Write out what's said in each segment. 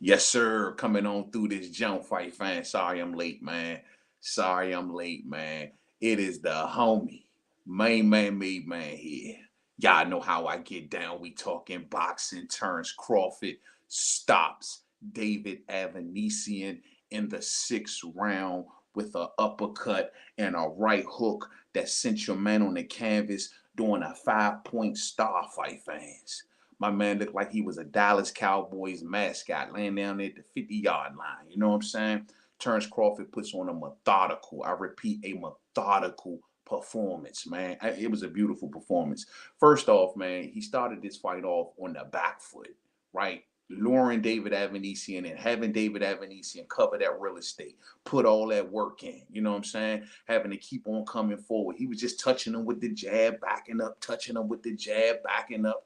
Yes, sir. Coming on through this jump fight, fan. Sorry I'm late, man. Sorry I'm late, man. It is the homie, Mainman Mademan here. Y'all know how I get down. We talking boxing. Terence Crawford stops David Avaneysan in the sixth round with an uppercut and a right hook that sent your man on the canvas doing a 5-point star fight, fans. My man looked like he was a Dallas Cowboys mascot laying down there at the 50-yard line. You know what I'm saying? Terence Crawford puts on a methodical, I repeat, a methodical performance, man. It was a beautiful performance. First off, man, he started this fight off on the back foot, right? Luring David Avaneysan and having David Avaneysan cover that real estate, put all that work in. You know what I'm saying? Having to keep on coming forward. He was just touching him with the jab, backing up, touching him with the jab, backing up.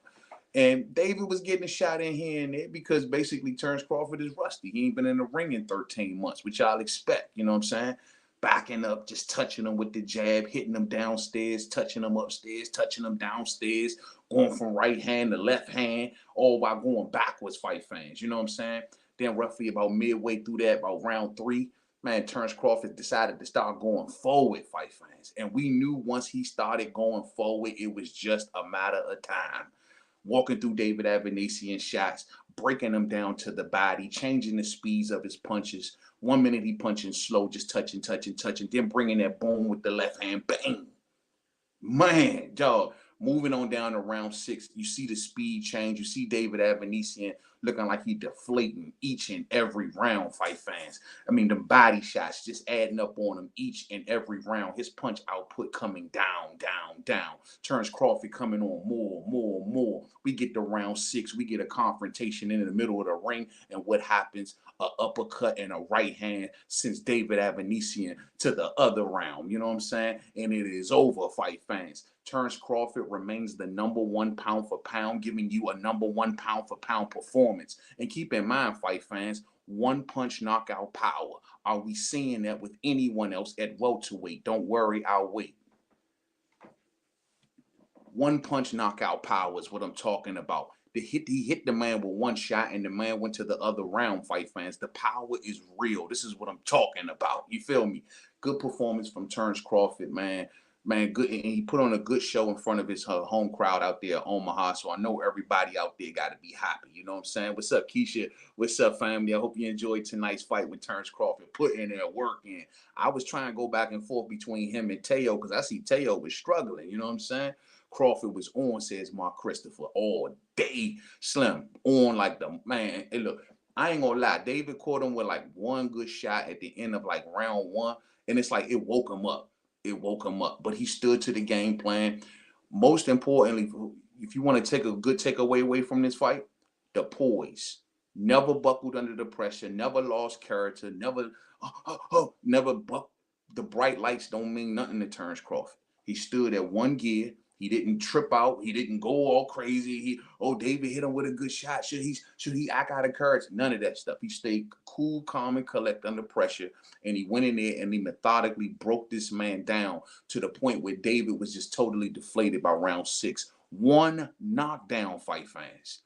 And David was getting a shot in here and there because basically Terence Crawford is rusty. He ain't been in the ring in 13 months, which y'all expect. You know what I'm saying? Backing up, just touching them with the jab, hitting them downstairs, touching them upstairs, touching them downstairs, going from right hand to left hand, all while going backwards, fight fans. You know what I'm saying? Then roughly about midway through that, about round 3, man, Terence Crawford decided to start going forward, fight fans. And we knew once he started going forward, it was just a matter of time. Walking through David Avaneysan shots, breaking them down to the body, changing the speeds of his punches. 1 minute he punching slow, just touching, touching, touching, then bringing that boom with the left hand, bang. Man, dog, moving on down to round 6, you see the speed change. You see David Avaneysan looking like he deflating each and every round, fight fans. I mean, the body shots just adding up on him each and every round. His punch output coming down, down, down. Terence Crawford coming on more, more, more. We get to round 6. We get a confrontation in the middle of the ring. And what happens? A uppercut and a right hand sends David Avaneysan to the other round. You know what I'm saying? And it is over, fight fans. Terence Crawford remains the #1 pound for pound, giving you a #1 pound for pound performance. And keep in mind, fight fans, one punch knockout power. Are we seeing that with anyone else at welterweight? Don't worry, I'll wait. One punch knockout power is what I'm talking about. He hit the man with one shot and the man went to the other round, fight fans. The power is real. This is what I'm talking about. You feel me? Good performance from Terence Crawford, man. Man, good. And he put on a good show in front of his home crowd out there at Omaha. So I know everybody out there got to be happy. You know what I'm saying? What's up, Keisha? What's up, family? I hope you enjoyed tonight's fight with Terence Crawford. Put in there work in. I was trying to go back and forth between him and Teo because I see Teo was struggling. You know what I'm saying? Crawford was on, says Mark Christopher, all day. Slim on like the man. Hey, look, I ain't gonna lie. David caught him with like one good shot at the end of like round 1, and it's like it woke him up. It woke him up. But he stood to the game plan. Most importantly, if you want to take a good takeaway away from this fight, the poise. Never buckled under the pressure. Never lost character. Never bucked. The bright lights don't mean nothing to Terence Crawford. He stood at one gear. He didn't trip out. He didn't go all crazy. David hit him with a good shot. Should he act out of courage? None of that stuff. He stayed cool, calm, and collect under pressure. And he went in there and he methodically broke this man down to the point where David was just totally deflated by round 6. One knockdown, fight fans.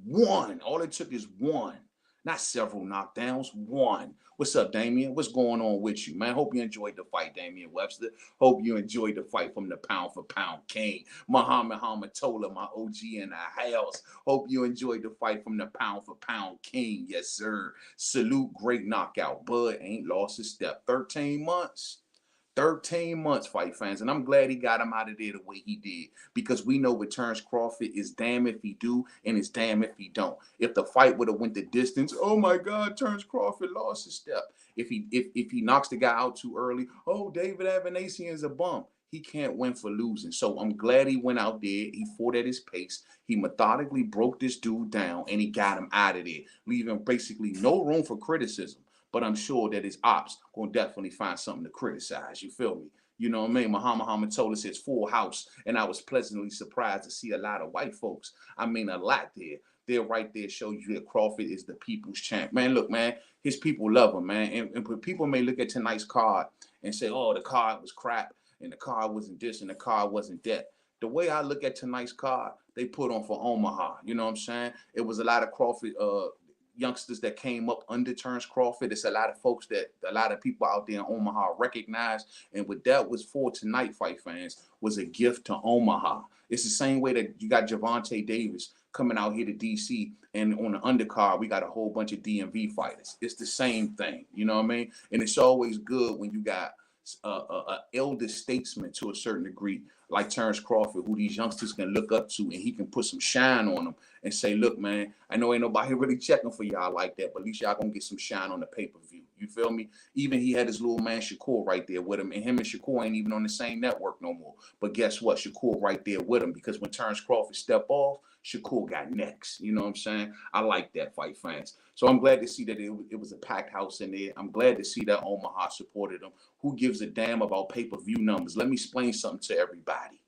One. All it took is one. Not several knockdowns. One. What's up, Damian? What's going on with you, man? Hope you enjoyed the fight, Damian Webster. Hope you enjoyed the fight from the pound for pound king, Muhammad Hamatola, my OG in the house. Hope you enjoyed the fight from the pound for pound king. Yes, sir. Salute, great knockout. Bud ain't lost his step. 13 months. 13 months, fight fans, and I'm glad he got him out of there the way he did, because we know with Terence Crawford, it's damn if he do and it's damn if he don't. If the fight would have went the distance, oh my God, Terence Crawford lost his step. If he knocks the guy out too early, oh, David Avaneysan is a bum. He can't win for losing. So I'm glad he went out there. He fought at his pace. He methodically broke this dude down and he got him out of there, leaving basically no room for criticism. But I'm sure that his ops gonna definitely find something to criticize. You feel me? You know what I mean? Muhammad Hamatola says full house, and I was pleasantly surprised to see a lot of white folks. I mean, a lot there. They're right there, show you that Crawford is the people's champ. Man, look, man, his people love him, man. And people may look at tonight's card and say, oh, the card was crap, and the card wasn't this, and the card wasn't that. The way I look at tonight's card, they put on for Omaha. You know what I'm saying? It was a lot of Crawford youngsters that came up under Terence Crawford. It's a lot of folks that a lot of people out there in Omaha recognize. And what that was for tonight, fight fans, was a gift to Omaha. It's the same way that you got Gervonta Davis coming out here to DC, and on the undercard, we got a whole bunch of DMV fighters. It's the same thing, you know what I mean? And it's always good when you got a elder statesman to a certain degree, like Terence Crawford, who these youngsters can look up to, and he can put some shine on them and say, look, man, I know ain't nobody really checking for y'all like that, but at least y'all gonna get some shine on the pay-per-view. You feel me? Even he had his little man Shakur right there with him, and him and Shakur ain't even on the same network no more. But guess what? Shakur right there with him, because when Terence Crawford stepped off, Shakur got next. You know what I'm saying? I like that, fight fans. So I'm glad to see that it was a packed house in there. I'm glad to see that Omaha supported them. Who gives a damn about pay-per-view numbers? Let me explain something to everybody.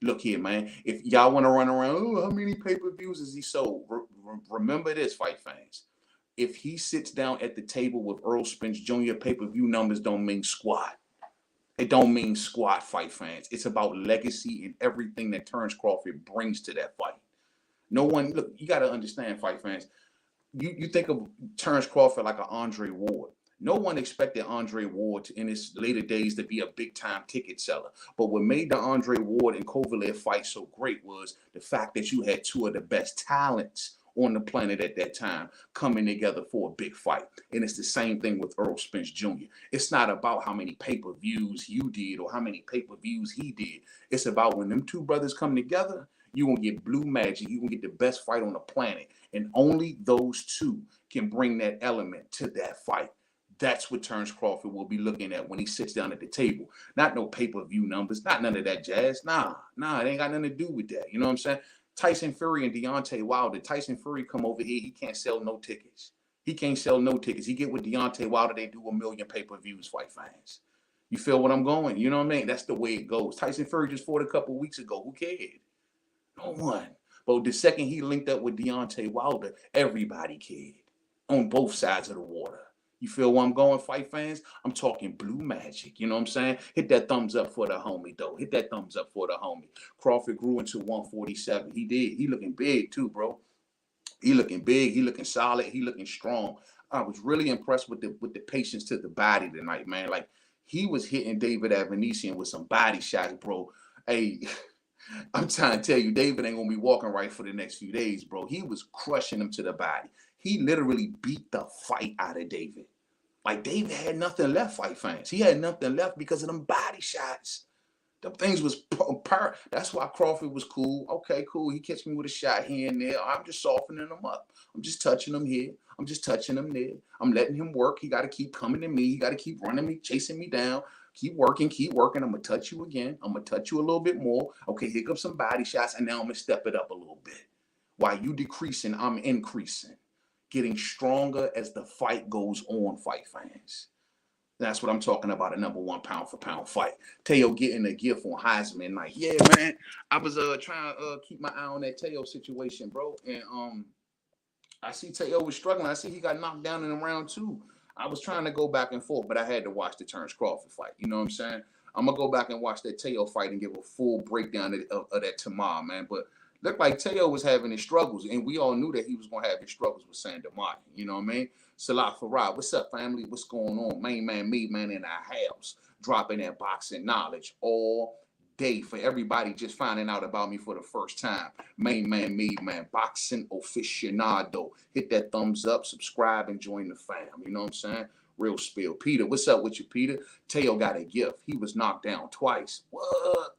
Look here, man. If y'all want to run around, oh, how many pay-per-views is he sold? Remember this, fight fans. If he sits down at the table with Earl Spence Jr., pay-per-view numbers don't mean squat. It don't mean squat, fight fans. It's about legacy and everything that Terence Crawford brings to that fight. No one, look, you got to understand, fight fans. You think of Terence Crawford like an Andre Ward. No one expected Andre Ward in his later days to be a big-time ticket seller. But what made the Andre Ward and Kovalev fight so great was the fact that you had two of the best talents on the planet at that time coming together for a big fight. And it's the same thing with Earl Spence Jr. It's not about how many pay-per-views you did or how many pay-per-views he did. It's about when them two brothers come together, you're going to get blue magic. You're going to get the best fight on the planet. And only those two can bring that element to that fight. That's what Terence Crawford will be looking at when he sits down at the table. Not no pay-per-view numbers, not none of that jazz. Nah, it ain't got nothing to do with that. You know what I'm saying? Tyson Fury and Deontay Wilder. Tyson Fury come over here, he can't sell no tickets. He can't sell no tickets. He get with Deontay Wilder, they do 1 million pay-per-views, fight fans. You feel what I'm going? You know what I mean? That's the way it goes. Tyson Fury just fought a couple weeks ago. Who cared? No one. But the second he linked up with Deontay Wilder, everybody cared on both sides of the water. You feel where I'm going, fight fans? I'm talking blue magic. You know what I'm saying? Hit that thumbs up for the homie, though. Hit that thumbs up for the homie. Crawford grew into 147. He did. He looking big, too, bro. He looking big. He looking solid. He looking strong. I was really impressed with the patience to the body tonight, man. Like, he was hitting David Avaneysan with some body shots, bro. Hey, I'm trying to tell you, David ain't going to be walking right for the next few days, bro. He was crushing him to the body. He literally beat the fight out of David. Like, David had nothing left, fight fans. He had nothing left because of them body shots. Them things was that's why Crawford was cool. Okay, cool. He catch me with a shot here and there. I'm just softening him up. I'm just touching him here. I'm just touching him there. I'm letting him work. He got to keep coming to me. He got to keep running me, chasing me down. Keep working, keep working. I'm going to touch you again. I'm going to touch you a little bit more. Okay, here comes some body shots, and now I'm going to step it up a little bit. While you decreasing, I'm increasing. Getting stronger as the fight goes on, fight fans. That's what I'm talking about, a number one pound-for-pound fight. Teo getting a gift on Heisman night. Yeah, man. I was trying to keep my eye on that Teo situation, bro. And I see Teo was struggling. I see he got knocked down in round 2. I was trying to go back and forth, but I had to watch the Terence Crawford fight. You know what I'm saying? I'm going to go back and watch that Teo fight and give a full breakdown of that tomorrow, man. But looked like Teo was having his struggles, and we all knew that he was going to have his struggles with Sandor Martin. You know what I mean? Salah Farad, what's up, family? What's going on? Mainman Mademan in our house, dropping that boxing knowledge all day for everybody just finding out about me for the first time. Mainman Mademan, boxing aficionado. Hit that thumbs up, subscribe, and join the fam. You know what I'm saying? Real spill. Peter, what's up with you, Peter? Teo got a gift. He was knocked down twice. What?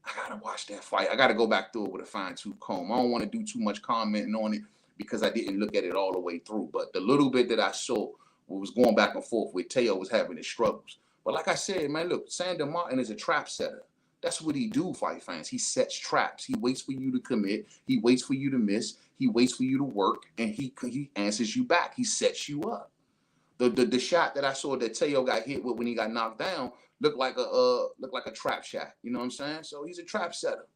I gotta watch that fight. I gotta go back through it with a fine-tooth comb. I don't want to do too much commenting on it because I didn't look at it all the way through. But the little bit that I saw was going back and forth with Teo was having his struggles. But like I said, man, look, Sandor Martin is a trap setter. That's what he do, fight fans. He sets traps. He waits for you to commit. He waits for you to miss. He waits for you to work, and he answers you back. He sets you up. The shot that I saw that Teo got hit with when he got knocked down looked like a trap shot. You know what I'm saying? So he's a trap setter.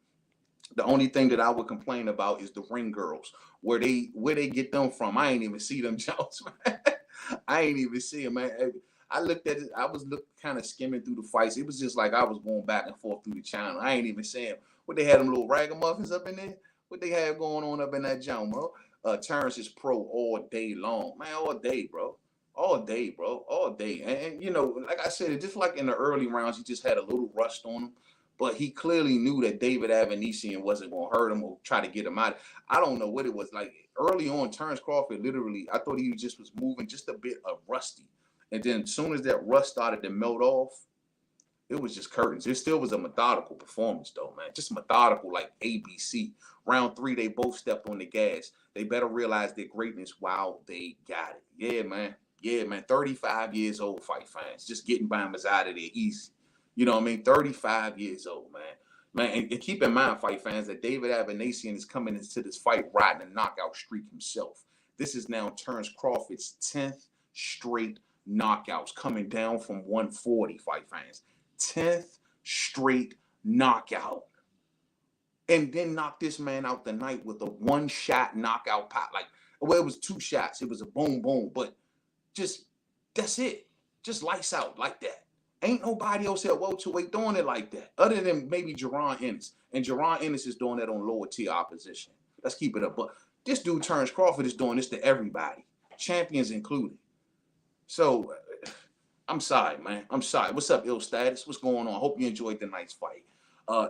The only thing that I would complain about is the ring girls, where they get them from. I ain't even see them, Jones, man. I ain't even see them, man. I looked at it. I was kind of skimming through the fights. It was just like I was going back and forth through the channel. I ain't even seeing what they had them little ragamuffins up in there. What they have going on up in that jump, bro? Terence is pro all day long, man, all day, bro. All day, bro. All day. And you know, like I said, just like in the early rounds, he just had a little rust on him. But he clearly knew that David Avaneysan wasn't going to hurt him or try to get him out. I don't know what it was. Like early on, Terence Crawford literally, I thought he just was moving just a bit of rusty. And then as soon as that rust started to melt off, it was just curtains. It still was a methodical performance, though, man. Just methodical, like ABC. Round 3, they both stepped on the gas. They better realize their greatness while they got it. Yeah, man. Yeah, man. 35 years old, fight fans. Just getting by him is out of there easy. You know what I mean? 35 years old, man. Man, and keep in mind, fight fans, that David Avaneysan is coming into this fight riding a knockout streak himself. This is now Terence Crawford's 10th straight knockouts, coming down from 140, fight fans. 10th straight knockout. And then knock this man out the night with a one-shot knockout pot. Like, well, it was 2 shots. It was a boom, boom. But just, that's it. Just lights out like that. Ain't nobody else at welterweight doing it like that, other than maybe Jaron Ennis. And Jaron Ennis is doing that on lower tier opposition. Let's keep it up. But this dude, Terence Crawford, is doing this to everybody, champions included. So, I'm sorry, man. I'm sorry. What's up, Ill Status? What's going on? Hope you enjoyed the night's fight.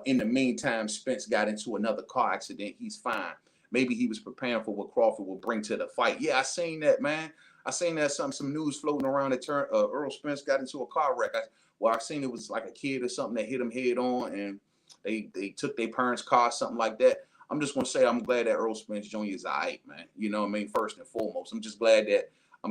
In the meantime, Spence got into another car accident. He's fine. Maybe he was preparing for what Crawford would bring to the fight. Yeah, I seen that, man. I seen that some news floating around that Earl Spence got into a car wreck. I seen it was like a kid or something that hit him head on, and they took their parents' car, something like that. I'm just gonna say I'm glad that Earl Spence Jr. is all right, man. You know what I mean? First and foremost, I'm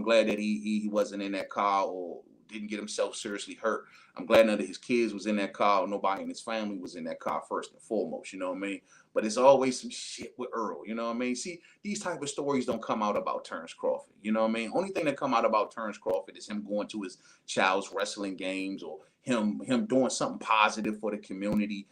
glad that he wasn't in that car or didn't get himself seriously hurt. I'm glad none of his kids was in that car or nobody in his family was in that car first and foremost, you know what I mean? But it's always some shit with Earl, you know what I mean? See, these type of stories don't come out about Terence Crawford, you know what I mean? Only thing that come out about Terence Crawford is him going to his child's wrestling games, or him doing something positive for the community,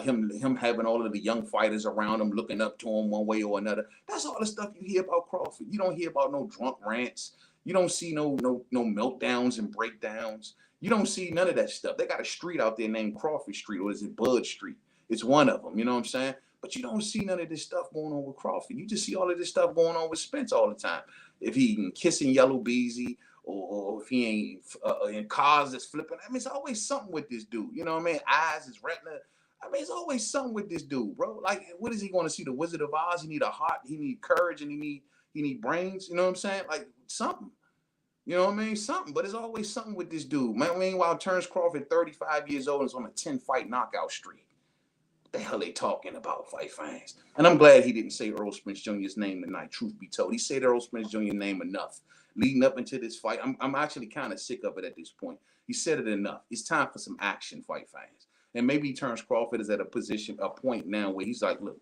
him having all of the young fighters around him looking up to him one way or another. That's all the stuff you hear about Crawford. You don't hear about no drunk rants. You don't see no meltdowns and breakdowns. You don't see none of that stuff. They got a street out there named Crawford Street, or is it Bud Street? It's one of them, you know what I'm saying? But you don't see none of this stuff going on with Crawford. You just see all of this stuff going on with Spence all the time. If he ain't kissing Yellow Beezy, or if he ain't in cars that's flipping. I mean, it's always something with this dude. You know what I mean? Eyes, his retina. I mean, it's always something with this dude, bro. Like, what is he going to see? The Wizard of Oz? He need a heart. He need courage, and he need brains. You know what I'm saying? Like, something. You know what I mean? Something, but it's always something with this dude. Man, meanwhile, Terence Crawford, 35 years old, is on a 10-fight knockout streak. What the hell they talking about, fight fans? And I'm glad he didn't say Earl Spence Jr.'s name tonight, truth be told. He said Earl Spence Jr.'s name enough. Leading up into this fight, I'm actually kind of sick of it at this point. He said it enough. It's time for some action, fight fans. And maybe Terence Crawford is at a point now where he's like, look,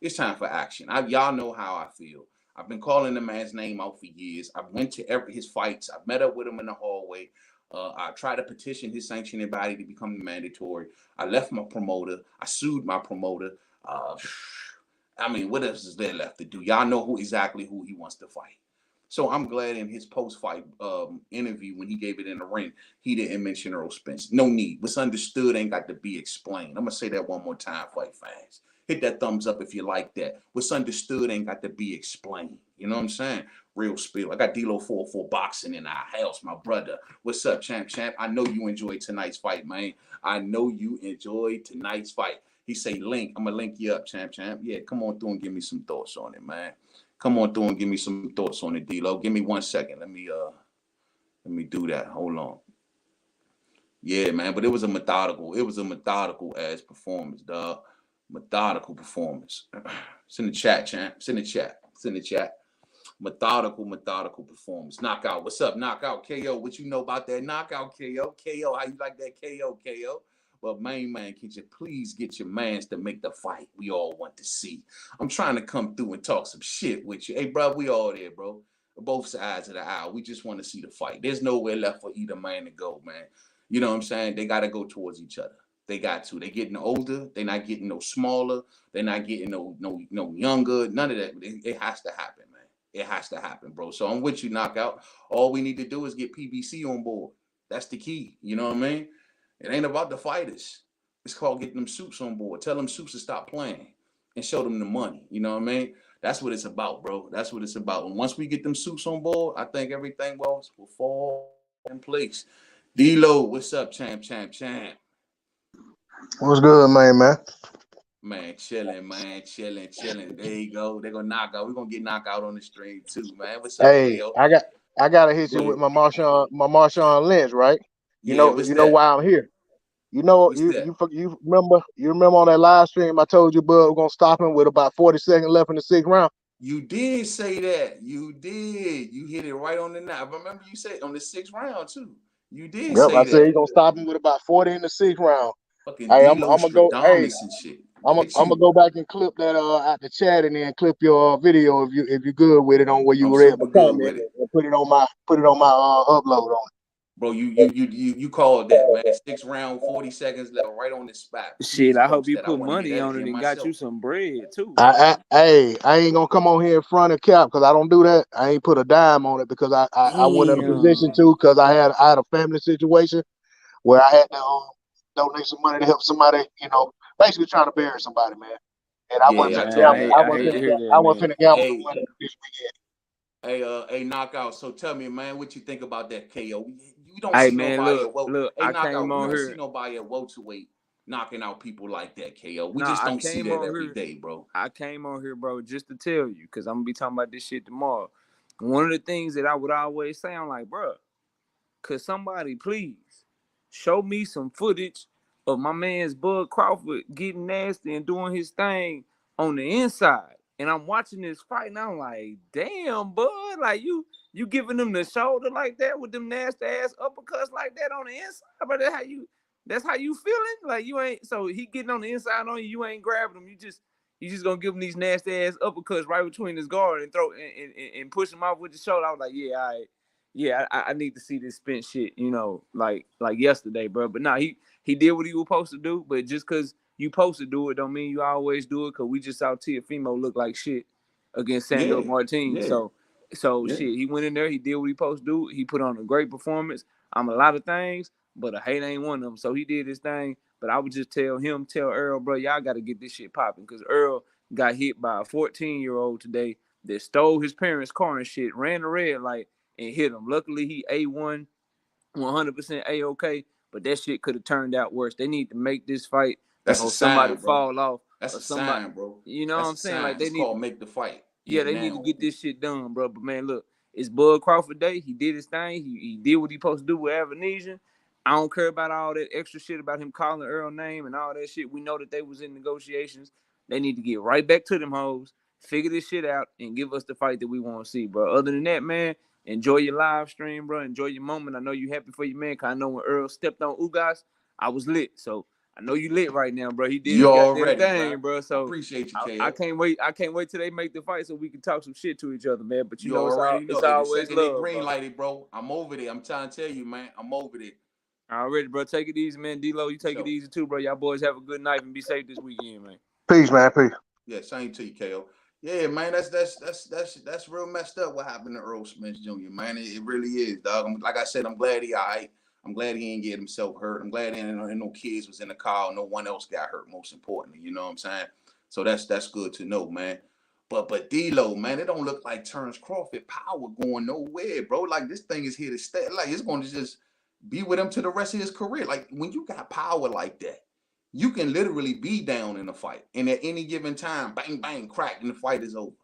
it's time for action. Y'all know how I feel. I've been calling the man's name out for years. I went to his fights. I met up with him in the hallway. I tried to petition his sanctioning body to become mandatory. I left my promoter. I sued my promoter. I mean, what else is there left to do? Y'all know exactly who he wants to fight. So I'm glad in his post-fight interview, when he gave it in the ring, he didn't mention Earl Spence. No need. What's understood ain't got to be explained. I'm going to say that one more time, fight fans. Hit that thumbs up if you like that. What's understood ain't got to be explained. You know what I'm saying? Real spill. I got D-Lo 44 boxing in our house, my brother. What's up, champ? I know you enjoyed tonight's fight, man. I know you enjoyed tonight's fight. He say link. I'm going to link you up, champ. Yeah, come on through and give me some thoughts on it, man. Come on through and give me some thoughts on it, D-Lo. Give me 1 second. Let me do that. Hold on. Yeah, man, but it was a methodical ass performance, dog. Methodical performance. It's in the chat, champ. It's in the chat. Methodical performance. Knockout. What's up, knockout KO? What you know about that knockout KO? KO, how you like that KO? Well, man, can you please get your mans to make the fight we all want to see? I'm trying to come through and talk some shit with you. Hey, bro, we all there, bro. Both sides of the aisle. We just want to see the fight. There's nowhere left for either man to go, man. You know what I'm saying? They got to go towards each other. They got to. They're getting older. They're not getting no smaller. They're not getting no younger. None of that. It has to happen, man. It has to happen, bro. So I'm with you, knockout. All we need to do is get PBC on board. That's the key. You know what I mean? It ain't about the fighters. It's called getting them Supes on board. Tell them Supes to stop playing and show them the money. You know what I mean? That's what it's about, bro. That's what it's about. And once we get them suits on board, I think everything will fall in place. D-Lo, what's up, champ? What's good, man? Man, chilling. There you go. They're gonna knock out. We're gonna get knocked out on the stream too, man. What's up, Hey, KO? I gotta hit Go you with ahead. my Marshawn Lynch, right? Yeah, what's You know that? why I'm here. You know What's that? you remember on that live stream I told you, bud, we're gonna stop him with about 40 seconds left in the sixth round. You did say that. You did. You hit it right on the knot. Remember you said on the sixth round too. You did Yep, I say said that. he's gonna stop him with about 40 in the sixth round. Fucking Hey, D-Lo I'm gonna go. Hey, Stradamus and shit. Look at I'm gonna you. go back and clip that out the chat and then clip your video if you're good with it on where you I'm were able super to good comment with it. and put it on my upload on Bro, you called that, man. Sixth round, 40 seconds left, right on the spot. Shit, Please I hope post you that. I put want to get money that on it again and got you myself. some bread too. I ain't gonna come on here in front of Cap because I don't do that. I ain't put a dime on it because I wasn't in a position Damn. to because I had a family situation where I had to donate some money to help somebody, basically trying to bury somebody, man. And I wasn't Yeah, I finna Man, told gamble. you I that, hate to man. hear that, I wasn't man. finna gamble no Hey, money this weekend. hey, knockout. So tell me, man, what you think about that KO? You don't Hey see man, nobody look, at well. look, Hey, I came knockout. We on don't see here. nobody at welterweight knocking out people like that, KO. We Nah, just I don't see came that on every here. day, bro. I came on here, bro, just to tell you, because I'm gonna be talking about this shit tomorrow. One of the things that I would always say, I'm like, bro, could somebody please show me some footage of my man's Bud Crawford getting nasty and doing his thing on the inside? And I'm watching this fight, and I'm like, damn, Bud, like you giving them the shoulder like that with them nasty ass uppercuts like that on the inside, but that's how you feeling? Like you ain't so he getting on the inside on you, you ain't grabbing him, you just gonna give him these nasty ass uppercuts right between his guard and throw and push him off with the shoulder. I was like, yeah, all right. Yeah, I need to see this spent shit, like yesterday, bro. But nah, he did what he was supposed to do. But just cause you supposed to do it, don't mean you always do it. Cause we just saw Tiafimo look like shit against Sandor Yeah, Martin. yeah, So yeah. shit, he went in there, he did what he supposed to do. He put on a great performance. I'm a lot of things, but a hate ain't one of them. So he did his thing. But I would just tell Earl, bro, y'all got to get this shit popping. Cause Earl got hit by a 14-year-old today that stole his parents' car and shit, ran the red light and hit him. Luckily, he A1, 100% A-OK, but that shit could have turned out worse. They need to make this fight That's a before somebody sign, bro. fall off That's or a somebody, sign, bro. you know what That's I'm a saying? Like sign. they It's need, called make the fight. yeah, Yeah, they need to now. get this shit done, bro. But man, look, it's Bud Crawford Day. He did his thing. He did what he supposed to do with Avaneysan. I don't care about all that extra shit about him calling Earl name and all that shit. We know that they was in negotiations. They need to get right back to them hoes, figure this shit out, and give us the fight that we want to see, bro. Other than that, man, enjoy your live stream, bro. Enjoy your moment. I know you happy for your man, cause I know when Earl stepped on Ugas, I was lit. So I know you lit right now, bro. He did You his goddamn already, thing, bro. bro. I So appreciate you, I KO. can't wait. I can't wait till they make the fight so we can talk some shit to each other, man. But you You know, already know. it's Hey, the always second they love, green bro. lighted, bro, I'm over there. I'm trying to tell you, man. I'm over there. Already, bro. Take it easy, man. D-Lo, you take it So, easy too, bro. Y'all boys have a good night and be safe this weekend, man. Peace, man. Peace. yeah, same to you, KO. Yeah, man, that's real messed up what happened to Earl Smith Jr., man. It really is, dog. Like I said, I'm glad he all right. I'm glad he didn't get himself hurt. I'm glad no kids was in the car. No one else got hurt, most importantly. You know what I'm saying? So that's good to know, man. But D-Lo, man, it don't look like Terence Crawford power going nowhere, bro. Like this thing is here to stay. Like it's going to just be with him to the rest of his career. Like when you got power like that, you can literally be down in a fight, and at any given time, bang, bang, crack, and the fight is over.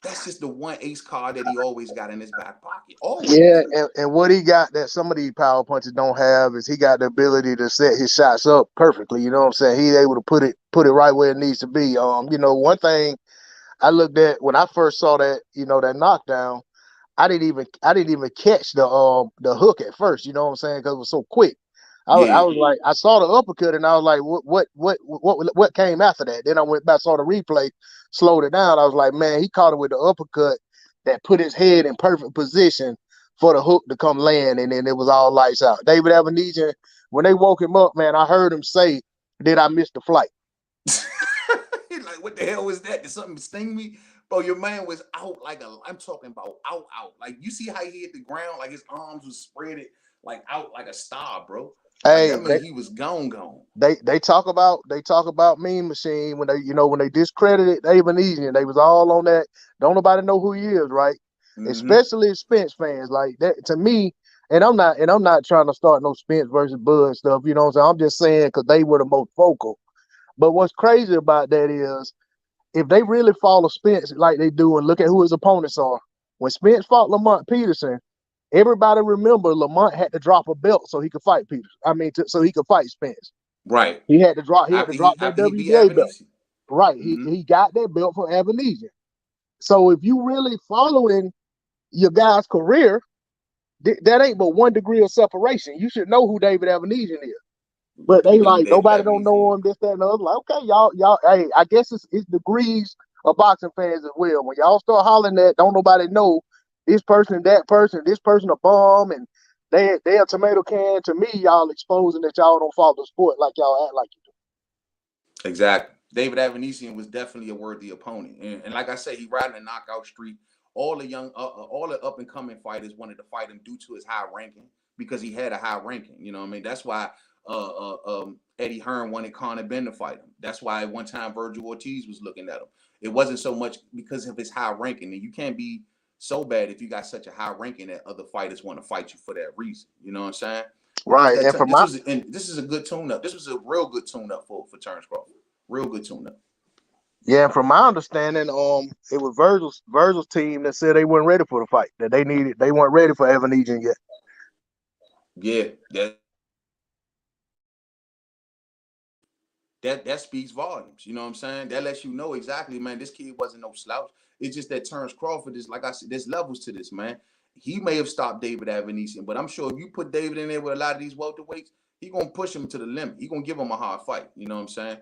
That's just the one ace card that he always got in his back pocket. Yeah, Always. and what he got that some of these power punches don't have is he got the ability to set his shots up perfectly. You know what I'm saying? He's able to put it right where it needs to be. One thing I looked at when I first saw that, that knockdown, I didn't even catch the hook at first. You know what I'm saying? Because it was so quick. I Yeah. was like, I saw the uppercut and I was like, what came after that? Then I went back, saw the replay, slowed it down. I was like, man, he caught it with the uppercut that put his head in perfect position for the hook to come land, and then it was all lights out. David Avaneysan, when they woke him up, man, I heard him say, "Did I miss the flight?" He's like, what the hell was that? Did something sting me? Bro, your man was out I'm talking about out. Like, you see how he hit the ground? Like his arms was spread it like out like a star, bro. Like Hey, that mean he was gone. they talk about Mean Machine when they discredited Avaneysan. They was all on that. Don't nobody know who he is, right? Mm-hmm. Especially Spence fans. Like that to me, and I'm not trying to start no Spence versus Bud stuff, you know what I'm saying? I'm just saying because they were the most vocal. But what's crazy about that is if they really follow Spence like they do and look at who his opponents are, when Spence fought Lamont Peterson, everybody remember Lamont had to drop a belt so he could fight Peterson. So he could fight Spence. Right. He had to drop. He had to drop that After he beat WBA belt. Avaneysan. Right. He Mm-hmm. he got that belt for Avaneysan. So if you really following your guy's career, that ain't but 1 degree of separation. You should know who David Avaneysan is. But they You know who like David nobody don't Avaneysan know is. him. This, that, and the other. Like, okay, y'all. Hey, I guess it's degrees of boxing fans as well. When y'all start hollering that, don't nobody know this person, that person, this person a bum, and they a tomato can. To me, y'all exposing that y'all don't follow the sport like y'all act like you do. Exactly. David Avaneysan was definitely a worthy opponent, and like I said, he riding a knockout streak. All the all the up and coming fighters wanted to fight him due to his high ranking because he had a high ranking. You know what I mean? That's why Eddie Hearn wanted Conor Ben to fight him. That's why at one time Virgil Ortiz was looking at him. It wasn't so much because of his high ranking, and you can't be so bad if you got such a high ranking that other fighters want to fight you for that reason. You know what I'm saying? Because Right. And for this is a good tune up. This was a real good tune up for Terence Crawford. Real good tune up. Yeah, from my understanding, it was Virgil's team that said they weren't ready for the fight. That they weren't ready for Evanesia yet. Yeah, that speaks volumes. You know what I'm saying? That lets you know exactly, man. This kid wasn't no slouch. It's just that Terence Crawford is, like I said, there's levels to this, man. He may have stopped David Avaneysan, but I'm sure if you put David in there with a lot of these welterweights, he gonna push him to the limit. He gonna give him a hard fight. You know what I'm saying?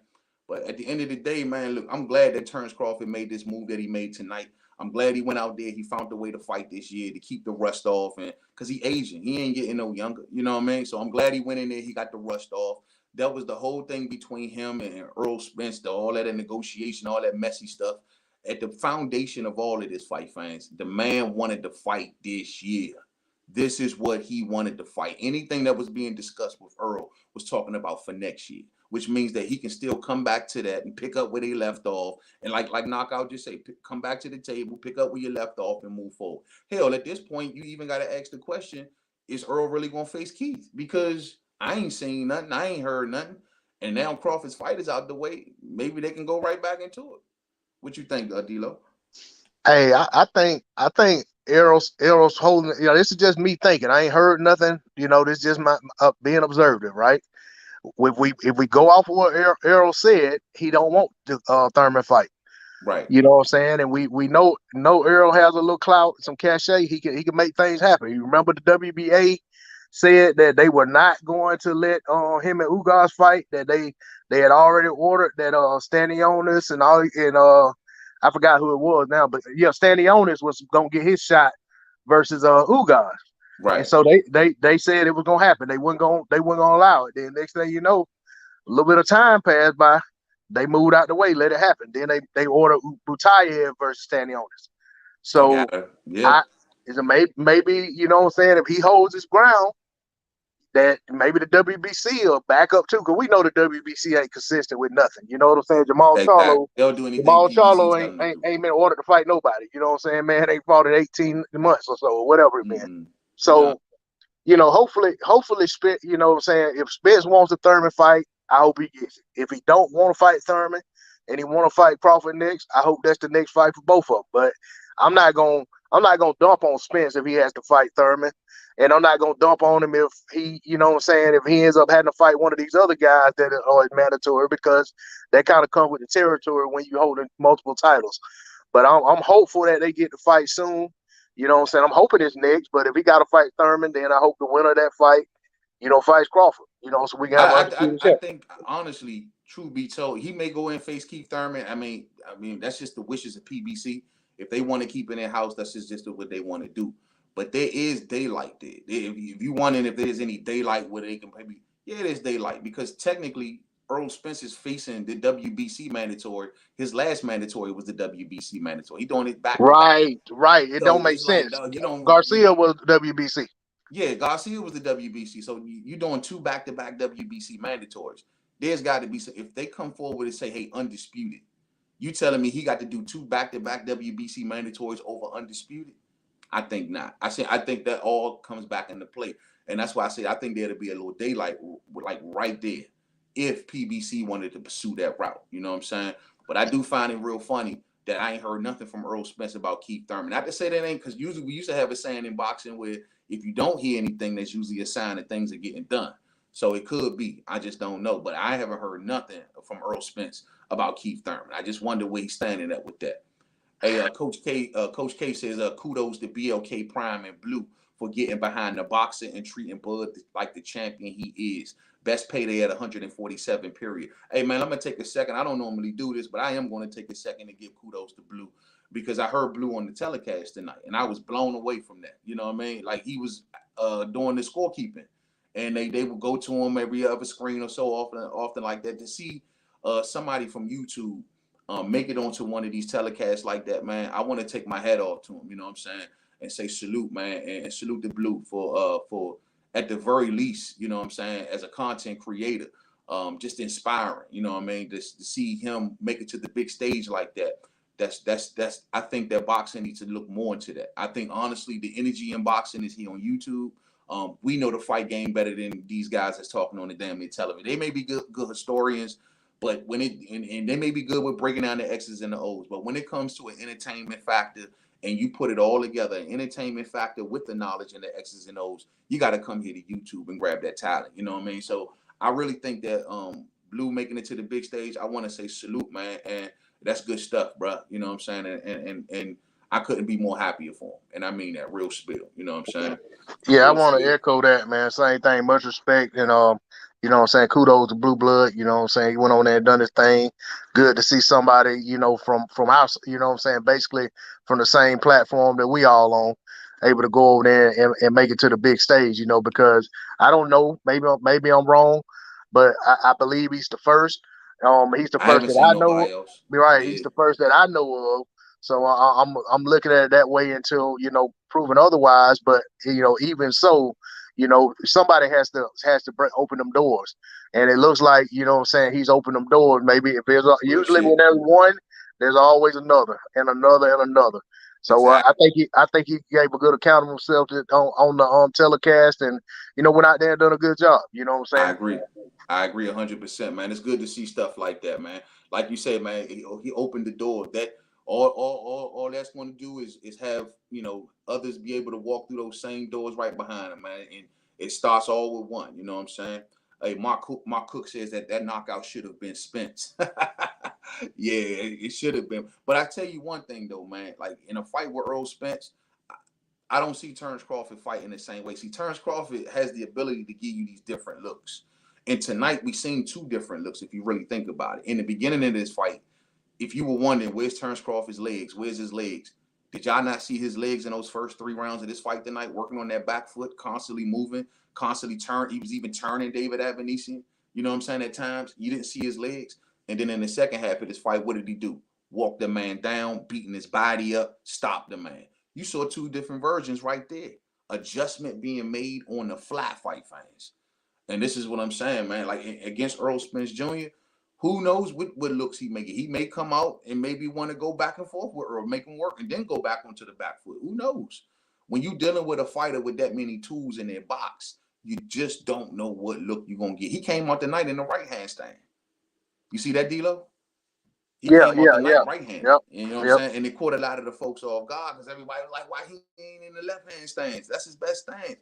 But at the end of the day, man, look, I'm glad that Terence Crawford made this move that he made tonight. I'm glad he went out there. He found a way to fight this year to keep the rust off, and because he Asian, he ain't getting no younger. You know what I mean? So I'm glad he went in there. He got the rust off. That was the whole thing between him and Earl Spence, all that negotiation, all that messy stuff. At the foundation of all of this fight, fans, the man wanted to fight this year. This is what he wanted to fight. Anything that was being discussed with Earl was talking about for next year, which means that he can still come back to that and pick up where they left off. And like Knockout just say, come back to the table, pick up where you left off, and move forward. Hell, at this point, you even got to ask the question: is Earl really gonna face Keith? Because I ain't seen nothing, I ain't heard nothing, and now Crawford's fight is out the way. Maybe they can go right back into it. What you think, D'Lo? Hey, I think Errol's holding. This is just me thinking. I ain't heard nothing. This is just my being observant, right? If we go off of what Errol said, he don't want the Thurman fight. Right. You know what I'm saying? And we know Errol has a little clout, some cachet. He can make things happen. You remember the WBA said that they were not going to let him and Ugas fight. That they had already ordered that Stanionis and all I forgot who it was now, but yeah, Stanionis was gonna get his shot versus Ugas. And Right. so they said it was gonna happen. They weren't gonna allow it. Then next thing you know, a little bit of time passed by. They moved out the way, let it happen. Then they ordered Butayev versus Stanionis. They So got her. Yeah. I is a maybe you know what I'm saying, if he holds his ground, that maybe the WBC will back up too, because we know the WBC ain't consistent with nothing. You know what I'm saying? Jamal Exactly. Charlo, They'll do anything Jamal PBC Charlo tell ain't, them to ain't do. ain't been ordered to fight nobody. You know what I'm saying? Man ain't fought in 18 months or so, or whatever it been. Mm-hmm. Yeah. So hopefully, Spence, you know what I'm saying? If Spence wants a Thurman fight, I hope he gets it. If he don't want to fight Thurman and he want to fight Crawford next, I hope that's the next fight for both of them. But I'm not gonna dump on Spence if he has to fight Thurman, and I'm not gonna dump on him if he, you know what I'm saying, if he ends up having to fight one of these other guys that are mandatory, because that kind of comes with the territory when you holding multiple titles. But I'm hopeful that they get to fight soon. You know what I'm saying? I'm hoping it's next, but if he got to fight Thurman, then I hope the winner of that fight, fights Crawford. So we can have an undisputed I champ. think honestly, true be told, he may go and face Keith Thurman. I mean that's just the wishes of PBC. If they want to keep it in house, that's just what they want to do. But there is daylight there. If you wondering if there's any daylight where they can maybe, yeah, there's daylight because technically Earl Spence is facing the WBC mandatory. His last mandatory was the WBC mandatory. He doing it back to back. Right. It don't So make it's like, sense. dog, you don't. Garcia was WBC. Yeah, Garcia was the WBC. So you're doing 2 back-to-back WBC mandatories. There's got to be some, if they come forward and say, hey, undisputed, you telling me he got to do 2 back-to-back WBC mandatories over undisputed? I think not. I think that all comes back into play. And that's why I say I think there'll be a little daylight like right there if PBC wanted to pursue that route. You know what I'm saying? But I do find it real funny that I ain't heard nothing from Earl Spence about Keith Thurman. Not to say that ain't, because usually we used to have a saying in boxing where if you don't hear anything, that's usually a sign that things are getting done. So it could be. I just don't know. But I haven't heard nothing from Earl Spence about Keith Thurman. I just wonder where he's standing at with that. Hey, Coach K says, kudos to BLK Prime and Blue for getting behind the boxer and treating Bud like the champion he is. Best payday at 147, period. Hey, man, I'm going to take a second. I don't normally do this, but I am going to take a second to give kudos to Blue because I heard Blue on the telecast tonight, and I was blown away from that. You know what I mean? Like, he was doing the scorekeeping, and they would go to him every other screen or so often like that. To see somebody from YouTube make it onto one of these telecasts like that, man, I want to take my hat off to him, you know what I'm saying, and say salute, man, and salute the Blue for at the very least, you know what I'm saying, as a content creator, just inspiring, you know what I mean, just to see him make it to the big stage like that. That's I think that boxing needs to look more into that. I think honestly the energy in boxing is here on YouTube. We know the fight game better than these guys that's talking on the damn television. They may be good historians, but when it and they may be good with breaking down the X's and the O's, but when it comes to an entertainment factor and you put it all together, an entertainment factor with the knowledge and the X's and O's, you got to come here to YouTube and grab that talent. You know what I mean? So I really think that Blue making it to the big stage, I want to say salute, man, and that's good stuff, bro. You know what I'm saying? And I couldn't be more happier for him, and I mean that real spill. You know what I'm saying? Yeah, I Real want to spill. echo that, man. Same thing, much respect, and you know what I'm saying, kudos to Blue Blood, you know what I'm saying. He went on there and done his thing. Good to see somebody, you know, from our, you know what I'm saying, basically from the same platform that we all on, able to go over there and make it to the big stage, you know, because I don't know, maybe I'm wrong, but I believe he's the first. He's the I first haven't that seen I know. nobody else. Right, he's Yeah, the first that I know of. So I'm looking at it that way until, you know, proven otherwise. But you know, even so, you know, somebody has to open them doors, and it looks like, you know what I'm saying, he's opened them doors. Maybe if there's real usually when shit. there's one, there's always another and another and another. So Exactly. I think he gave a good account of himself on the telecast, and you know, went out there and done a good job. You know what I'm I saying? agree. I agree 100%, man. It's good to see stuff like that, man. Like you said, man, he opened the door. That all that's going to do is have, you know, others be able to walk through those same doors right behind him, man. And it starts all with one. You know what I'm saying? Hey, Mark Cook says that knockout should have been Spence. Yeah, it should have been. But I tell you one thing though, man. Like in a fight with Earl Spence, I don't see Terence Crawford fighting the same way. See, Terence Crawford has the ability to give you these different looks. And tonight we seen 2 different looks if you really think about it. In the beginning of this fight, if you were wondering where's Terence Crawford's legs, where's his legs? Did y'all not see his legs in those first 3 rounds of this fight tonight, working on that back foot, constantly moving, constantly turn. He was even turning David Avaneysan. You know what I'm saying? At times, you didn't see his legs. And then in the second half of this fight, what did he do? Walk the man down, beating his body up, stop the man. You saw 2 different versions right there. Adjustment being made on the fly, fight fans. And this is what I'm saying, man. Like against Earl Spence Jr., who knows what looks he make it. He may come out and maybe want to go back and forth with Earl, make him work, and then go back onto the back foot. Who knows? When you're dealing with a fighter with that many tools in their box, you just don't know what look you're going to get. He came out tonight in the right hand stand. You see that, D-Lo? He Yeah, came out yeah, the yeah. night right-handed. Yep, You know what I'm yep. saying? And it caught a lot of the folks off guard because everybody was like, why he ain't in the left-hand stance? That's his best stance.